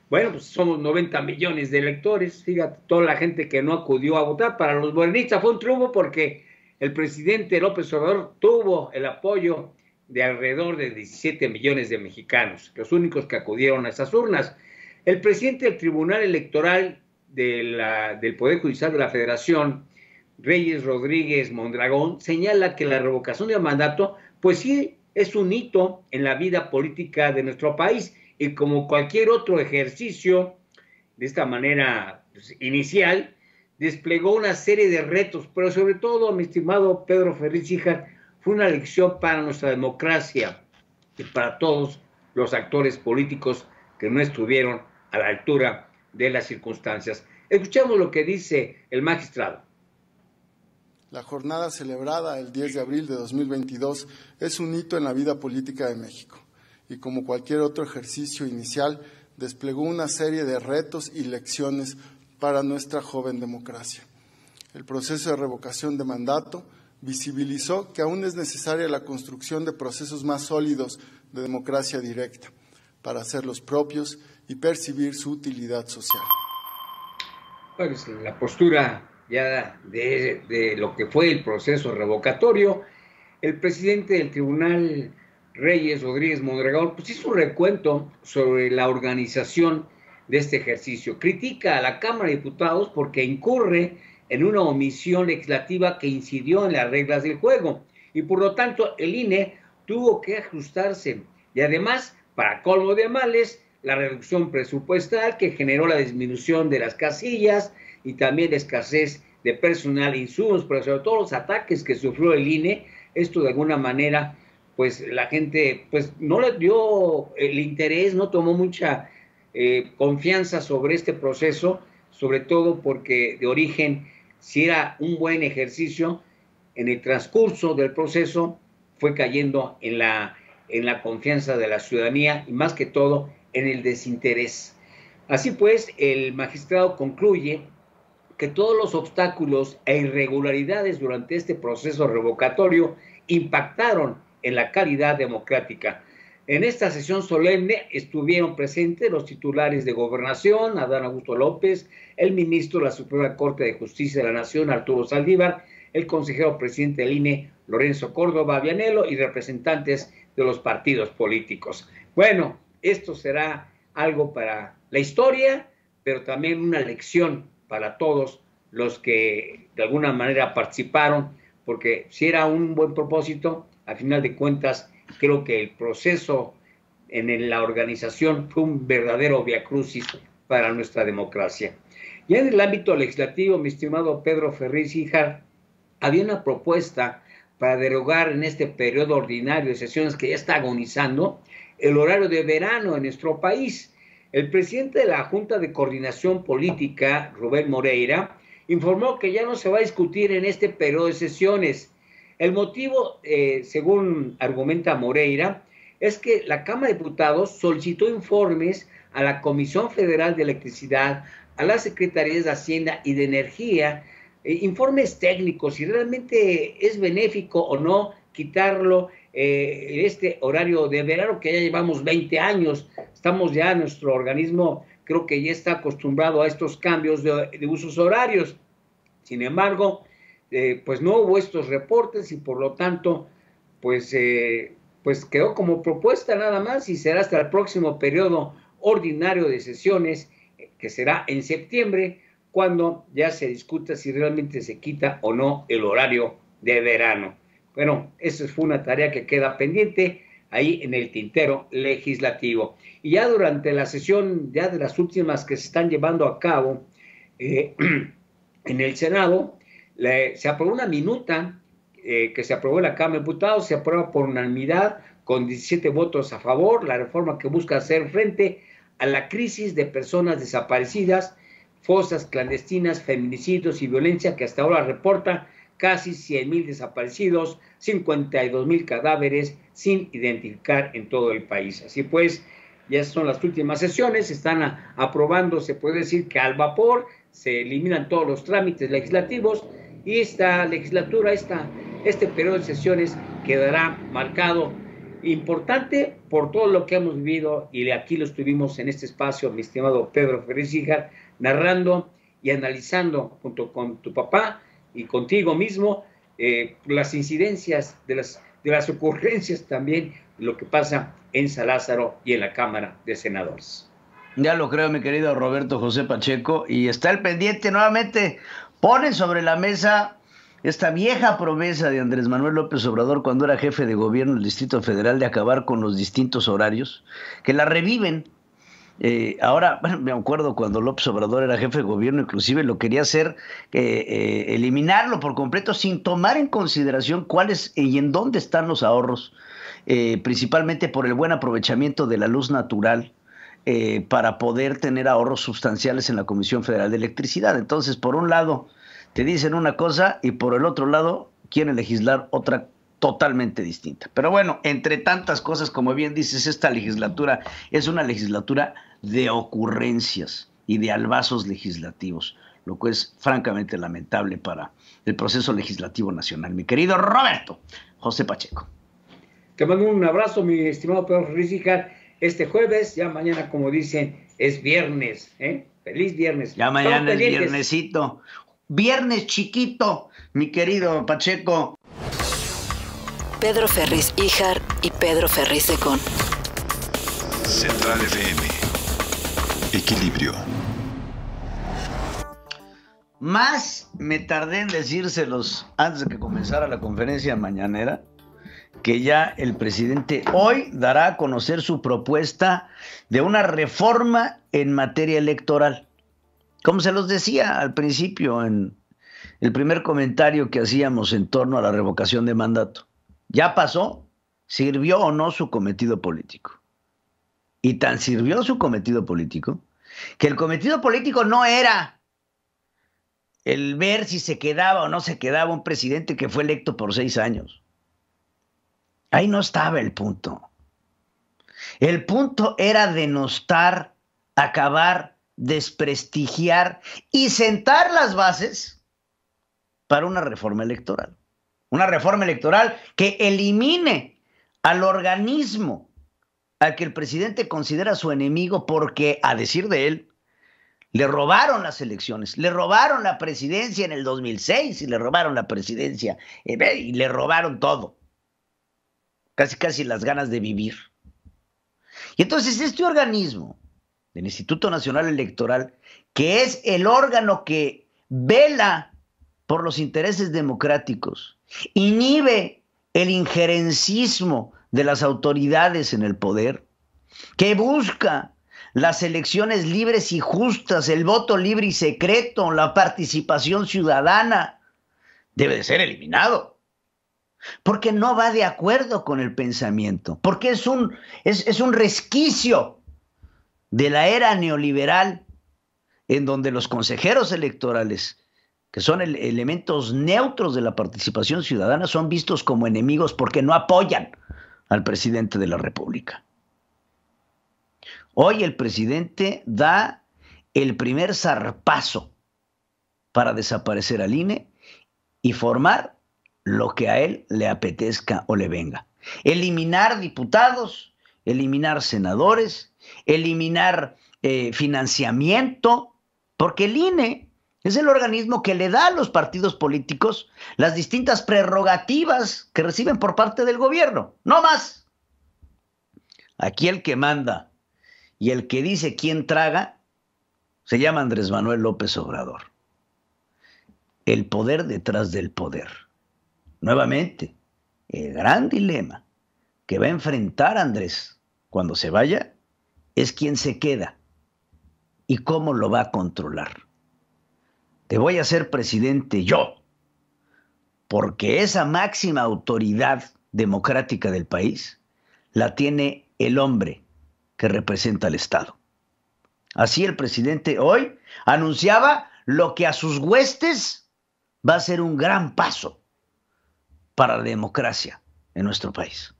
Bueno, pues somos 90 millones de electores, fíjate, toda la gente que no acudió a votar. Para los morenistas fue un triunfo porque el presidente López Obrador tuvo el apoyo de alrededor de 17 millones de mexicanos, los únicos que acudieron a esas urnas. El presidente del Tribunal Electoral del Poder Judicial de la Federación, Reyes Rodríguez Mondragón, señala que la revocación de mandato, pues sí, es un hito en la vida política de nuestro país, y como cualquier otro ejercicio, de esta manera pues, inicial, desplegó una serie de retos, pero sobre todo, mi estimado Pedro Ferriz, fue una lección para nuestra democracia y para todos los actores políticos que no estuvieron a la altura de las circunstancias. Escuchemos lo que dice el magistrado. La jornada celebrada el 10 de abril de 2022 es un hito en la vida política de México y como cualquier otro ejercicio inicial desplegó una serie de retos y lecciones para nuestra joven democracia. El proceso de revocación de mandato visibilizó que aún es necesaria la construcción de procesos más sólidos de democracia directa para hacerlos propios y percibir su utilidad social. Pues la postura ya de lo que fue el proceso revocatorio, el presidente del Tribunal, Reyes Rodríguez Mondragón, pues hizo un recuento sobre la organización de este ejercicio. Critica a la Cámara de Diputados porque incurre en una omisión legislativa que incidió en las reglas del juego y por lo tanto el INE tuvo que ajustarse y además, para colmo de males, la reducción presupuestal que generó la disminución de las casillas y también la escasez de personal e insumos, pero sobre todo los ataques que sufrió el INE, esto de alguna manera, pues la gente pues no le dio el interés, no tomó mucha confianza sobre este proceso, sobre todo porque de origen, si era un buen ejercicio, en el transcurso del proceso fue cayendo en la confianza de la ciudadanía y más que todo en el desinterés. Así pues, el magistrado concluye que todos los obstáculos e irregularidades durante este proceso revocatorio impactaron en la calidad democrática. En esta sesión solemne estuvieron presentes los titulares de Gobernación, Adán Augusto López, el ministro de la Suprema Corte de Justicia de la Nación, Arturo Saldívar, el consejero presidente del INE, Lorenzo Córdoba Vianello, y representantes de los partidos políticos. Bueno, esto será algo para la historia, pero también una lección para todos los que de alguna manera participaron, porque si era un buen propósito, a final de cuentas, creo que el proceso en la organización fue un verdadero viacrucis para nuestra democracia. Ya en el ámbito legislativo, mi estimado Pedro Ferriz Híjar, había una propuesta para derogar en este periodo ordinario de sesiones que ya está agonizando el horario de verano en nuestro país. El presidente de la Junta de Coordinación Política, Rubén Moreira, informó que ya no se va a discutir en este periodo de sesiones. El motivo, según argumenta Moreira, es que la Cámara de Diputados solicitó informes a la Comisión Federal de Electricidad, a las Secretarías de Hacienda y de Energía, informes técnicos, si realmente es benéfico o no quitarlo este horario de verano, que ya llevamos 20 años, estamos ya, nuestro organismo creo que ya está acostumbrado a estos cambios de usos horarios. Sin embargo, pues no hubo estos reportes y por lo tanto, pues quedó como propuesta nada más y será hasta el próximo periodo ordinario de sesiones, que será en septiembre, cuando ya se discuta si realmente se quita o no el horario de verano. Bueno, esa fue una tarea que queda pendiente ahí en el tintero legislativo. Y ya durante la sesión, ya de las últimas que se están llevando a cabo en el Senado, se aprobó una minuta que se aprobó en la Cámara de Diputados, se aprueba por unanimidad con 17 votos a favor, la reforma que busca hacer frente a la crisis de personas desaparecidas, fosas clandestinas, feminicidios y violencia, que hasta ahora reporta casi 100,000 desaparecidos, 52,000 cadáveres sin identificar en todo el país. Así pues, ya son las últimas sesiones, se están aprobando, se puede decir que al vapor, se eliminan todos los trámites legislativos y esta legislatura, este periodo de sesiones quedará marcado importante por todo lo que hemos vivido, y aquí lo estuvimos en este espacio, mi estimado Pedro Ferriz Híjar, narrando y analizando junto con tu papá y contigo mismo las incidencias de las ocurrencias también, lo que pasa en San Lázaro y en la Cámara de Senadores. Ya lo creo, mi querido Roberto José Pacheco, y está el pendiente nuevamente. Ponen sobre la mesa esta vieja promesa de Andrés Manuel López Obrador cuando era jefe de gobierno del Distrito Federal de acabar con los distintos horarios, que la reviven. Ahora, bueno, me acuerdo cuando López Obrador era jefe de gobierno, inclusive lo quería hacer, eliminarlo por completo sin tomar en consideración cuáles y en dónde están los ahorros, principalmente por el buen aprovechamiento de la luz natural, para poder tener ahorros sustanciales en la Comisión Federal de Electricidad. Entonces, por un lado, te dicen una cosa y por el otro lado quieren legislar otra totalmente distinta. Pero bueno, entre tantas cosas, como bien dices, esta legislatura es una legislatura de ocurrencias y de albazos legislativos, lo cual es francamente lamentable para el proceso legislativo nacional. Mi querido Roberto José Pacheco. Te mando un abrazo, mi estimado Pedro Ferriz Híjar. Este jueves, ya mañana, como dicen, es viernes, Feliz viernes. Ya mañana es viernesito. Viernes chiquito, mi querido Pacheco. Pedro Ferriz Híjar y Pedro Ferriz de Con. Central FM. Equilibrio. Más me tardé en decírselos antes de que comenzara la conferencia mañanera, que ya el presidente hoy dará a conocer su propuesta de una reforma en materia electoral. Como se los decía al principio en el primer comentario que hacíamos en torno a la revocación de mandato. Ya pasó, sirvió o no su cometido político. Y tan sirvió su cometido político, que el cometido político no era el ver si se quedaba o no se quedaba un presidente que fue electo por 6 años. Ahí no estaba el punto. El punto era denostar, acabar, desprestigiar y sentar las bases para una reforma electoral. Una reforma electoral que elimine al organismo al que el presidente considera su enemigo porque, a decir de él, le robaron las elecciones, le robaron la presidencia en el 2006 y le robaron la presidencia y le robaron todo. Casi las ganas de vivir. Y entonces este organismo del Instituto Nacional Electoral, que es el órgano que vela por los intereses democráticos, inhibe el injerencismo de las autoridades en el poder, que busca las elecciones libres y justas, el voto libre y secreto, la participación ciudadana, debe de ser eliminado. Porque no va de acuerdo con el pensamiento, porque es un resquicio de la era neoliberal en donde los consejeros electorales que son elementos neutros de la participación ciudadana, son vistos como enemigos porque no apoyan al presidente de la República. Hoy el presidente da el primer zarpazo para desaparecer al INE y formar lo que a él le apetezca o le venga. Eliminar diputados, eliminar senadores, eliminar financiamiento, porque el INE es el organismo que le da a los partidos políticos las distintas prerrogativas que reciben por parte del gobierno. No más. Aquí el que manda y el que dice quién traga se llama Andrés Manuel López Obrador. El poder detrás del poder. Nuevamente, el gran dilema que va a enfrentar Andrés cuando se vaya es quién se queda y cómo lo va a controlar. Te voy a ser presidente yo, porque esa máxima autoridad democrática del país la tiene el hombre que representa al Estado. Así el presidente hoy anunciaba lo que a sus huestes va a ser un gran paso para la democracia en nuestro país.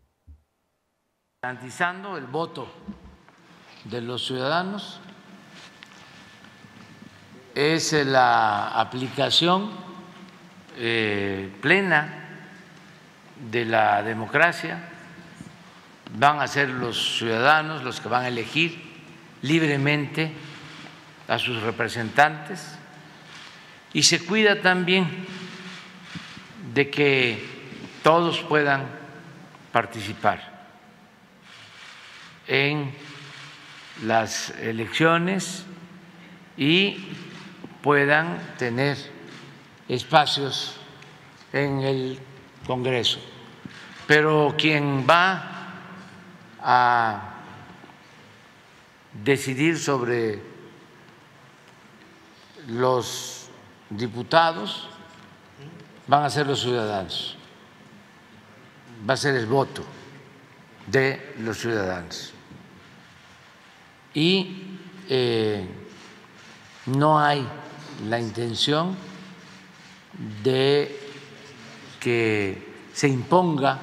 Garantizando el voto de los ciudadanos es la aplicación plena de la democracia. Van a ser los ciudadanos los que van a elegir libremente a sus representantes y se cuida también de que todos puedan participar en las elecciones y puedan tener espacios en el Congreso. Pero quien va a decidir sobre los diputados van a ser los ciudadanos, va a ser el voto de los ciudadanos. Y no hay la intención de que se imponga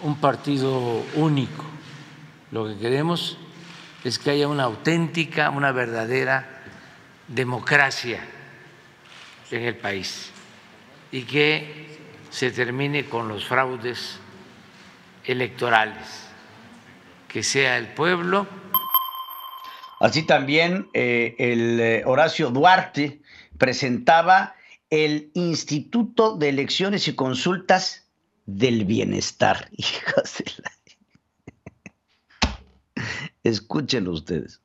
un partido único. Lo que queremos es que haya una auténtica, una verdadera democracia en el país y que se termine con los fraudes electorales, que sea el pueblo. Así también el Horacio Duarte presentaba el Instituto de Elecciones y Consultas del Bienestar. Hijos de la... Escúchenlo ustedes.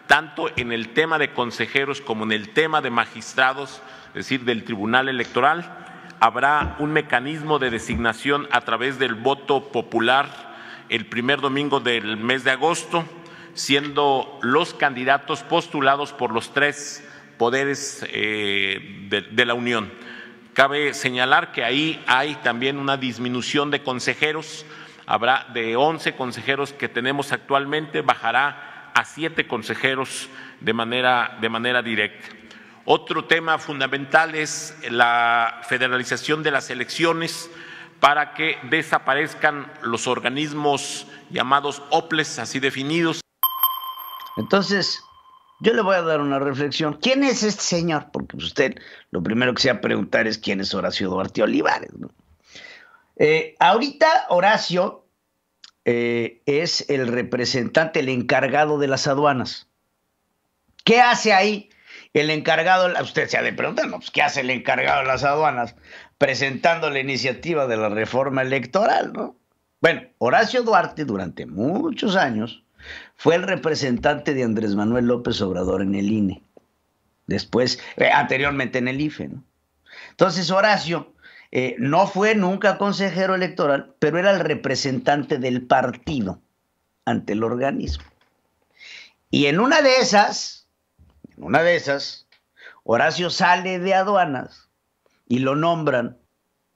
Tanto en el tema de consejeros como en el tema de magistrados, es decir, del Tribunal Electoral, habrá un mecanismo de designación a través del voto popular el primer domingo del mes de agosto, siendo los candidatos postulados por los tres poderes de la Unión. Cabe señalar que ahí hay también una disminución de consejeros. Habrá de 11 consejeros que tenemos actualmente, bajará a 7 consejeros de manera directa. Otro tema fundamental es la federalización de las elecciones para que desaparezcan los organismos llamados OPLES, así definidos. Entonces, yo le voy a dar una reflexión. ¿Quién es este señor? Porque usted lo primero que se va a preguntar es quién es Horacio Duarte Olivares, ¿no? Ahorita Horacio es el representante, el encargado de las aduanas. ¿Qué hace ahí el encargado? Usted se ha de preguntar, ¿no? Pues, ¿qué hace el encargado de las aduanas? Presentando la iniciativa de la reforma electoral, ¿no? Bueno, Horacio Duarte durante muchos años fue el representante de Andrés Manuel López Obrador en el INE. Después, anteriormente en el IFE, ¿no? Entonces Horacio no fue nunca consejero electoral, pero era el representante del partido ante el organismo. Y en una de esas, Horacio sale de aduanas y lo nombran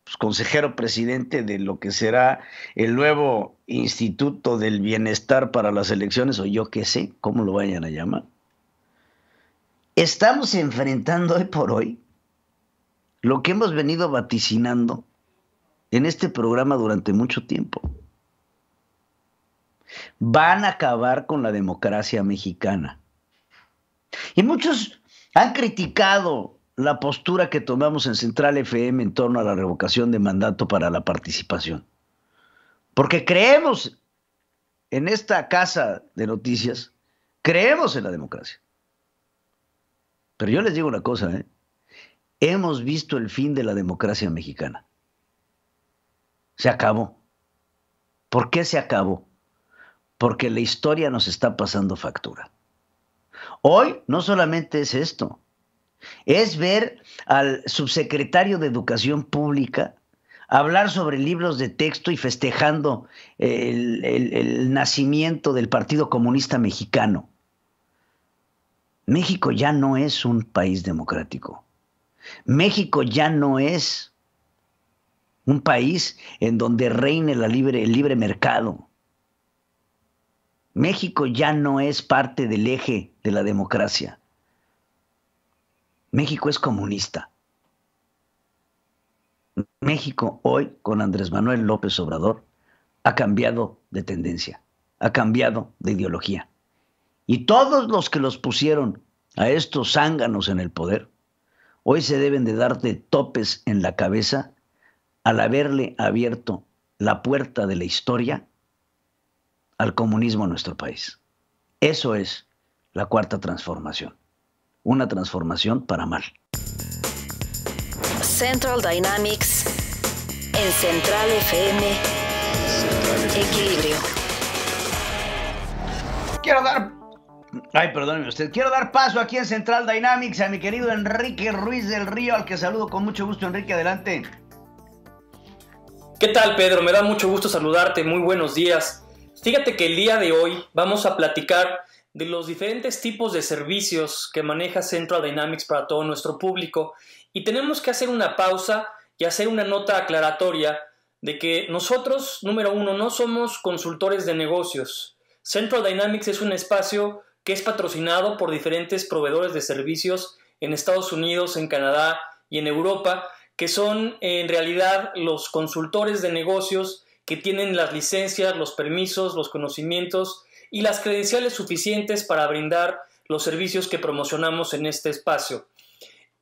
pues, consejero presidente de lo que será el nuevo Instituto del Bienestar para las Elecciones, o yo qué sé, cómo lo vayan a llamar. Estamos enfrentando hoy por hoy lo que hemos venido vaticinando en este programa durante mucho tiempo. Van a acabar con la democracia mexicana. Y muchos han criticado la postura que tomamos en Central FM en torno a la revocación de mandato para la participación. Porque creemos en esta casa de noticias, creemos en la democracia. Pero yo les digo una cosa, hemos visto el fin de la democracia mexicana. Se acabó. ¿Por qué se acabó? Porque la historia nos está pasando factura. Hoy no solamente es esto, es ver al subsecretario de Educación Pública hablar sobre libros de texto y festejando el nacimiento del Partido Comunista Mexicano. México ya no es un país democrático. México ya no es un país en donde reine el libre mercado. México ya no es parte del eje de la democracia. México es comunista. México hoy, con Andrés Manuel López Obrador, ha cambiado de tendencia, ha cambiado de ideología. Y todos los que los pusieron a estos zánganos en el poder, hoy se deben de dar de topes en la cabeza al haberle abierto la puerta de la historia al comunismo en nuestro país. Eso es la cuarta transformación. Una transformación para mal. Central Dynamics en Central FM. Equilibrio. Quiero dar paso aquí en Central Dynamics a mi querido Enrique Ruiz del Río, al que saludo con mucho gusto. Enrique, adelante. ¿Qué tal, Pedro? Me da mucho gusto saludarte. Muy buenos días. Fíjate que el día de hoy vamos a platicar de los diferentes tipos de servicios que maneja Central Dynamics para todo nuestro público, y tenemos que hacer una pausa y hacer una nota aclaratoria de que nosotros, número uno, no somos consultores de negocios. Central Dynamics es un espacio que es patrocinado por diferentes proveedores de servicios en Estados Unidos, en Canadá y en Europa, que son en realidad los consultores de negocios que tienen las licencias, los permisos, los conocimientos y las credenciales suficientes para brindar los servicios que promocionamos en este espacio.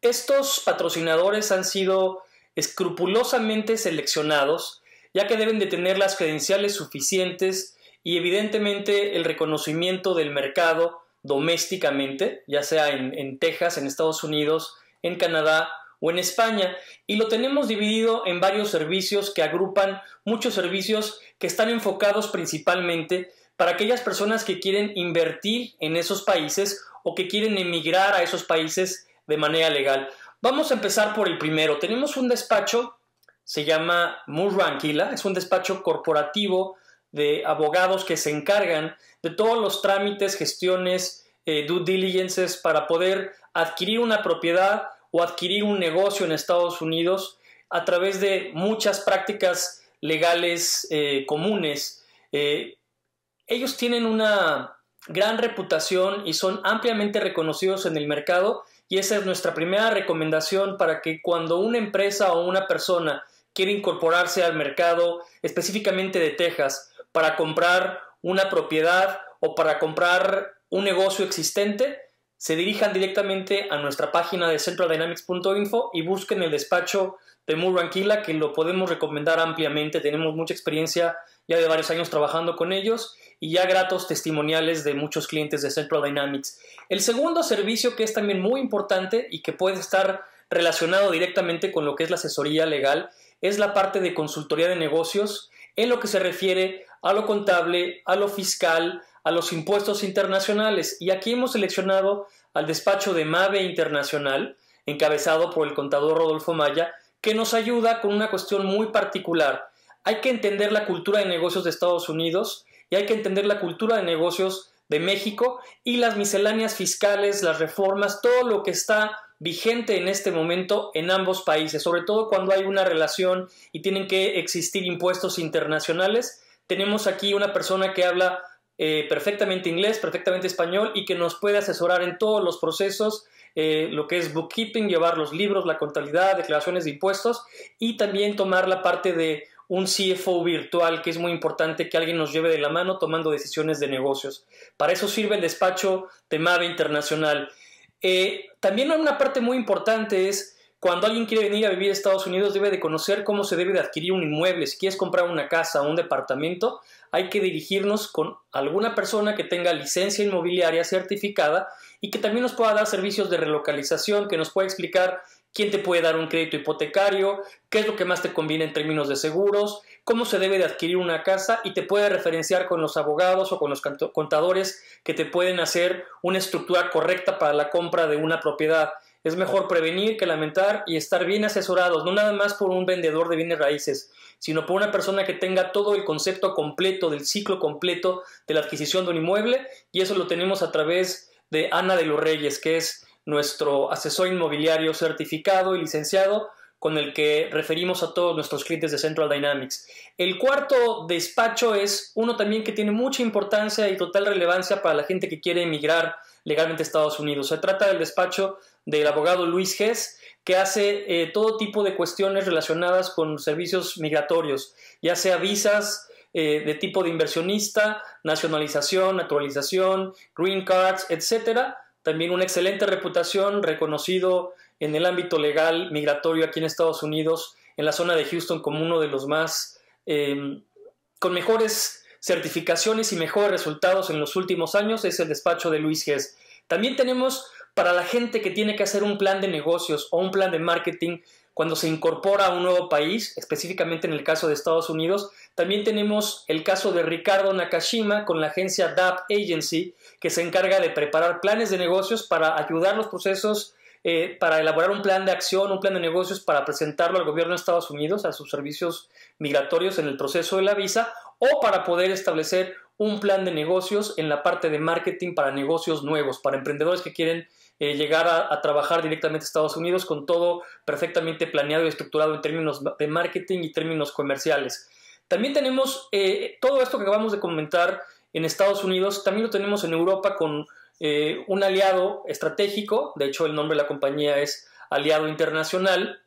Estos patrocinadores han sido escrupulosamente seleccionados, ya que deben de tener las credenciales suficientes y evidentemente el reconocimiento del mercado domésticamente, ya sea en Texas, en Estados Unidos, en Canadá o en España, y lo tenemos dividido en varios servicios que agrupan muchos servicios que están enfocados principalmente para aquellas personas que quieren invertir en esos países o que quieren emigrar a esos países de manera legal. Vamos a empezar por el primero. Tenemos un despacho, se llama Murra Anquila, es un despacho corporativo de abogados que se encargan de todos los trámites, gestiones, due diligences para poder adquirir una propiedad o adquirir un negocio en Estados Unidos a través de muchas prácticas legales comunes. Ellos tienen una gran reputación y son ampliamente reconocidos en el mercado, y esa es nuestra primera recomendación para que cuando una empresa o una persona quiere incorporarse al mercado específicamente de Texas para comprar una propiedad o para comprar un negocio existente, se dirijan directamente a nuestra página de centraldynamics.info y busquen el despacho de Murra Anquila, que lo podemos recomendar ampliamente. Tenemos mucha experiencia ya de varios años trabajando con ellos y ya gratos testimoniales de muchos clientes de Central Dynamics. El segundo servicio, que es también muy importante y que puede estar relacionado directamente con lo que es la asesoría legal, es la parte de consultoría de negocios en lo que se refiere a lo contable, a lo fiscal, a los impuestos internacionales. Y aquí hemos seleccionado al despacho de Mave Internacional, encabezado por el contador Rodolfo Maya, que nos ayuda con una cuestión muy particular. Hay que entender la cultura de negocios de Estados Unidos y hay que entender la cultura de negocios de México y las misceláneas fiscales, las reformas, todo lo que está vigente en este momento en ambos países, sobre todo cuando hay una relación y tienen que existir impuestos internacionales. Tenemos aquí una persona que habla perfectamente inglés, perfectamente español y que nos puede asesorar en todos los procesos lo que es bookkeeping, llevar los libros, la contabilidad, declaraciones de impuestos y también tomar la parte de un CFO virtual, que es muy importante que alguien nos lleve de la mano tomando decisiones de negocios. Para eso sirve el despacho de Mave Internacional. También una parte muy importante es cuando alguien quiere venir a vivir a Estados Unidos debe de conocer cómo se debe de adquirir un inmueble. Si quieres comprar una casa o un departamento, hay que dirigirnos con alguna persona que tenga licencia inmobiliaria certificada y que también nos pueda dar servicios de relocalización, que nos pueda explicar quién te puede dar un crédito hipotecario, qué es lo que más te conviene en términos de seguros, cómo se debe de adquirir una casa y te puede referenciar con los abogados o con los contadores que te pueden hacer una estructura correcta para la compra de una propiedad. Es mejor prevenir que lamentar y estar bien asesorados, no nada más por un vendedor de bienes raíces, sino por una persona que tenga todo el concepto completo, del ciclo completo de la adquisición de un inmueble, y eso lo tenemos a través de Ana de los Reyes, que es nuestro asesor inmobiliario certificado y licenciado, con el que referimos a todos nuestros clientes de Central Dynamics. El cuarto despacho es uno también que tiene mucha importancia y total relevancia para la gente que quiere emigrar legalmente a Estados Unidos. Se trata del despacho del abogado Luis Gess, que hace todo tipo de cuestiones relacionadas con servicios migratorios, ya sea visas de tipo de inversionista, nacionalización, naturalización, green cards, etcétera. También una excelente reputación, reconocido en el ámbito legal migratorio aquí en Estados Unidos, en la zona de Houston como uno de los más con mejores certificaciones y mejores resultados en los últimos años, es el despacho de Luis Gess. También tenemos para la gente que tiene que hacer un plan de negocios o un plan de marketing cuando se incorpora a un nuevo país, específicamente en el caso de Estados Unidos. También tenemos el caso de Ricardo Nakashima con la agencia DAP Agency, que se encarga de preparar planes de negocios para ayudar los procesos, para elaborar un plan de acción, un plan de negocios para presentarlo al gobierno de Estados Unidos, a sus servicios migratorios en el proceso de la visa, o para poder establecer un plan de negocios en la parte de marketing para negocios nuevos, para emprendedores que quieren llegar a trabajar directamente a Estados Unidos con todo perfectamente planeado y estructurado en términos de marketing y términos comerciales. También tenemos todo esto que acabamos de comentar en Estados Unidos, también lo tenemos en Europa con un aliado estratégico, de hecho el nombre de la compañía es Aliado Internacional,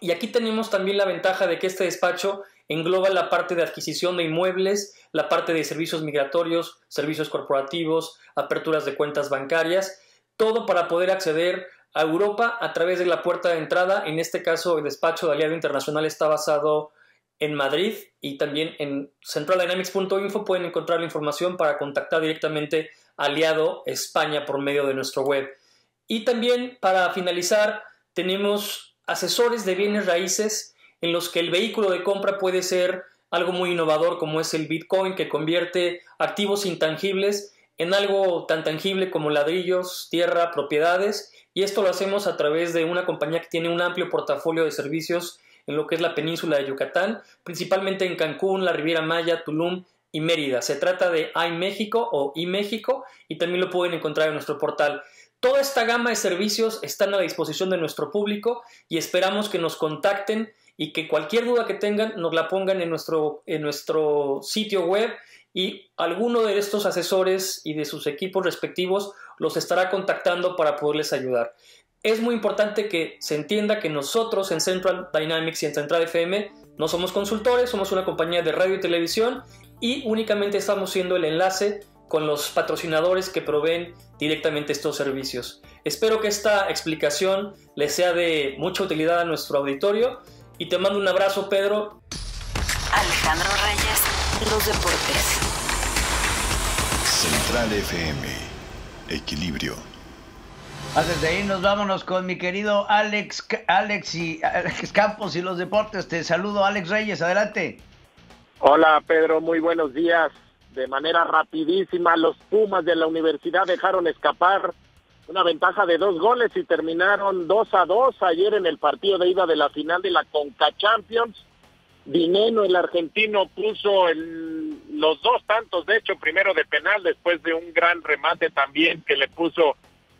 y aquí tenemos también la ventaja de que este despacho engloba la parte de adquisición de inmuebles, la parte de servicios migratorios, servicios corporativos, aperturas de cuentas bancarias, todo para poder acceder a Europa a través de la puerta de entrada. En este caso, el despacho de Aliado Internacional está basado en Madrid y también en centraldynamics.info pueden encontrar la información para contactar directamente a Aliado España por medio de nuestro web. Y también, para finalizar, tenemos asesores de bienes raíces en los que el vehículo de compra puede ser algo muy innovador como es el Bitcoin, que convierte activos intangibles en algo tan tangible como ladrillos, tierra, propiedades, y esto lo hacemos a través de una compañía que tiene un amplio portafolio de servicios en lo que es la península de Yucatán, principalmente en Cancún, la Riviera Maya, Tulum y Mérida. Se trata de iMéxico o iMéxico y también lo pueden encontrar en nuestro portal. Toda esta gama de servicios están a la disposición de nuestro público y esperamos que nos contacten y que cualquier duda que tengan nos la pongan en nuestro sitio web, y alguno de estos asesores y de sus equipos respectivos los estará contactando para poderles ayudar. Es muy importante que se entienda que nosotros en Central Dynamics y en Central FM no somos consultores, somos una compañía de radio y televisión y únicamente estamos siendo el enlace con los patrocinadores que proveen directamente estos servicios. Espero que esta explicación les sea de mucha utilidad a nuestro auditorio y te mando un abrazo, Pedro. Alejandro Reyes, los deportes. Central FM, equilibrio. Antes de irnos, vámonos con mi querido Alex Campos y los deportes. Te saludo, Alex Reyes, adelante. Hola, Pedro, muy buenos días. De manera rapidísima, los Pumas de la universidad dejaron escapar una ventaja de 2 goles y terminaron 2-2 ayer en el partido de ida de la final de la Conca Champions. Dineno, el argentino, puso los 2 tantos, de hecho, primero de penal, después de un gran remate también que le puso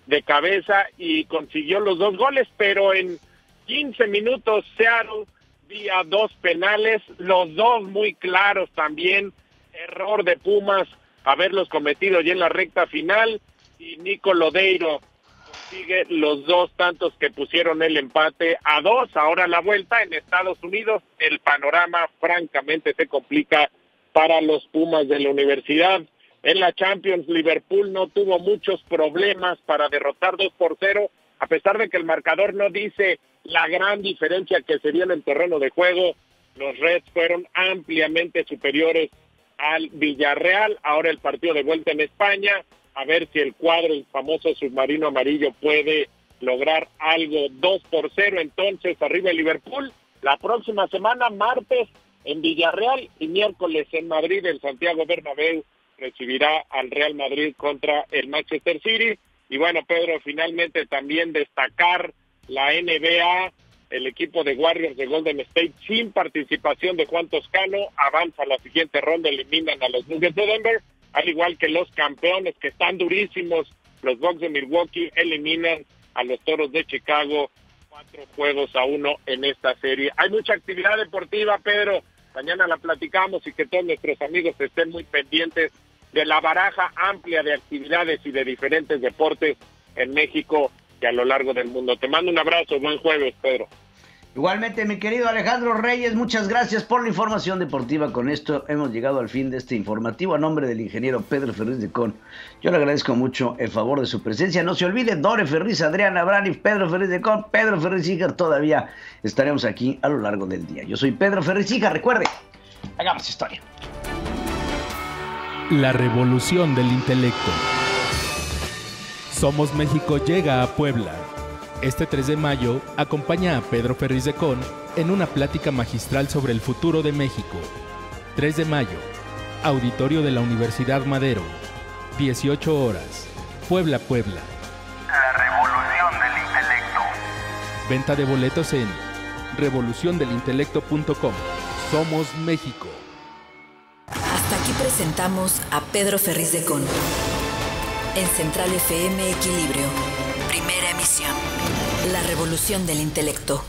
de cabeza y consiguió los 2 goles, pero en 15 minutos Seattle vía 2 penales, los 2 muy claros también, error de Pumas haberlos cometido ya en la recta final, y Nico Lodeiro Sigue los 2 tantos que pusieron el empate a 2. Ahora la vuelta en Estados Unidos, el panorama francamente se complica para los Pumas de la Universidad. En la Champions, Liverpool no tuvo muchos problemas para derrotar 2-0, a pesar de que el marcador no dice la gran diferencia que se dio en el terreno de juego. Los Reds fueron ampliamente superiores al Villarreal. Ahora el partido de vuelta en España, a ver si el cuadro, el famoso submarino amarillo, puede lograr algo. 2-0, entonces arriba el Liverpool. La próxima semana, martes en Villarreal y miércoles en Madrid, el Santiago Bernabéu recibirá al Real Madrid contra el Manchester City. Y bueno, Pedro, finalmente también destacar la NBA. El equipo de Warriors de Golden State, sin participación de Juan Toscano, avanza a la siguiente ronda, eliminan a los Nuggets de Denver, al igual que los campeones que están durísimos, los Bucks de Milwaukee, eliminan a los Toros de Chicago 4-1 en esta serie. Hay mucha actividad deportiva, Pedro, mañana la platicamos y que todos nuestros amigos estén muy pendientes de la baraja amplia de actividades y de diferentes deportes en México y a lo largo del mundo. Te mando un abrazo, buen jueves, Pedro. Igualmente, mi querido Alejandro Reyes, muchas gracias por la información deportiva. Con esto hemos llegado al fin de este informativo. A nombre del ingeniero Pedro Ferriz de Con, yo le agradezco mucho el favor de su presencia. No se olvide, Dore Ferriz, Adriana Brani, Pedro Ferriz de Con, Pedro Ferriz Híjar, todavía estaremos aquí a lo largo del día. Yo soy Pedro Ferriz Híjar, recuerde, hagamos historia. La revolución del intelecto. Somos México llega a Puebla. Este 3 de mayo, acompaña a Pedro Ferriz de Con en una plática magistral sobre el futuro de México. 3 de mayo, Auditorio de la Universidad Madero, 18 horas, Puebla, Puebla. La revolución del intelecto. Venta de boletos en revoluciondelintelecto.com. Somos México. Hasta aquí presentamos a Pedro Ferriz de Con. En Central FM Equilibrio. Primera emisión. La revolución del intelecto.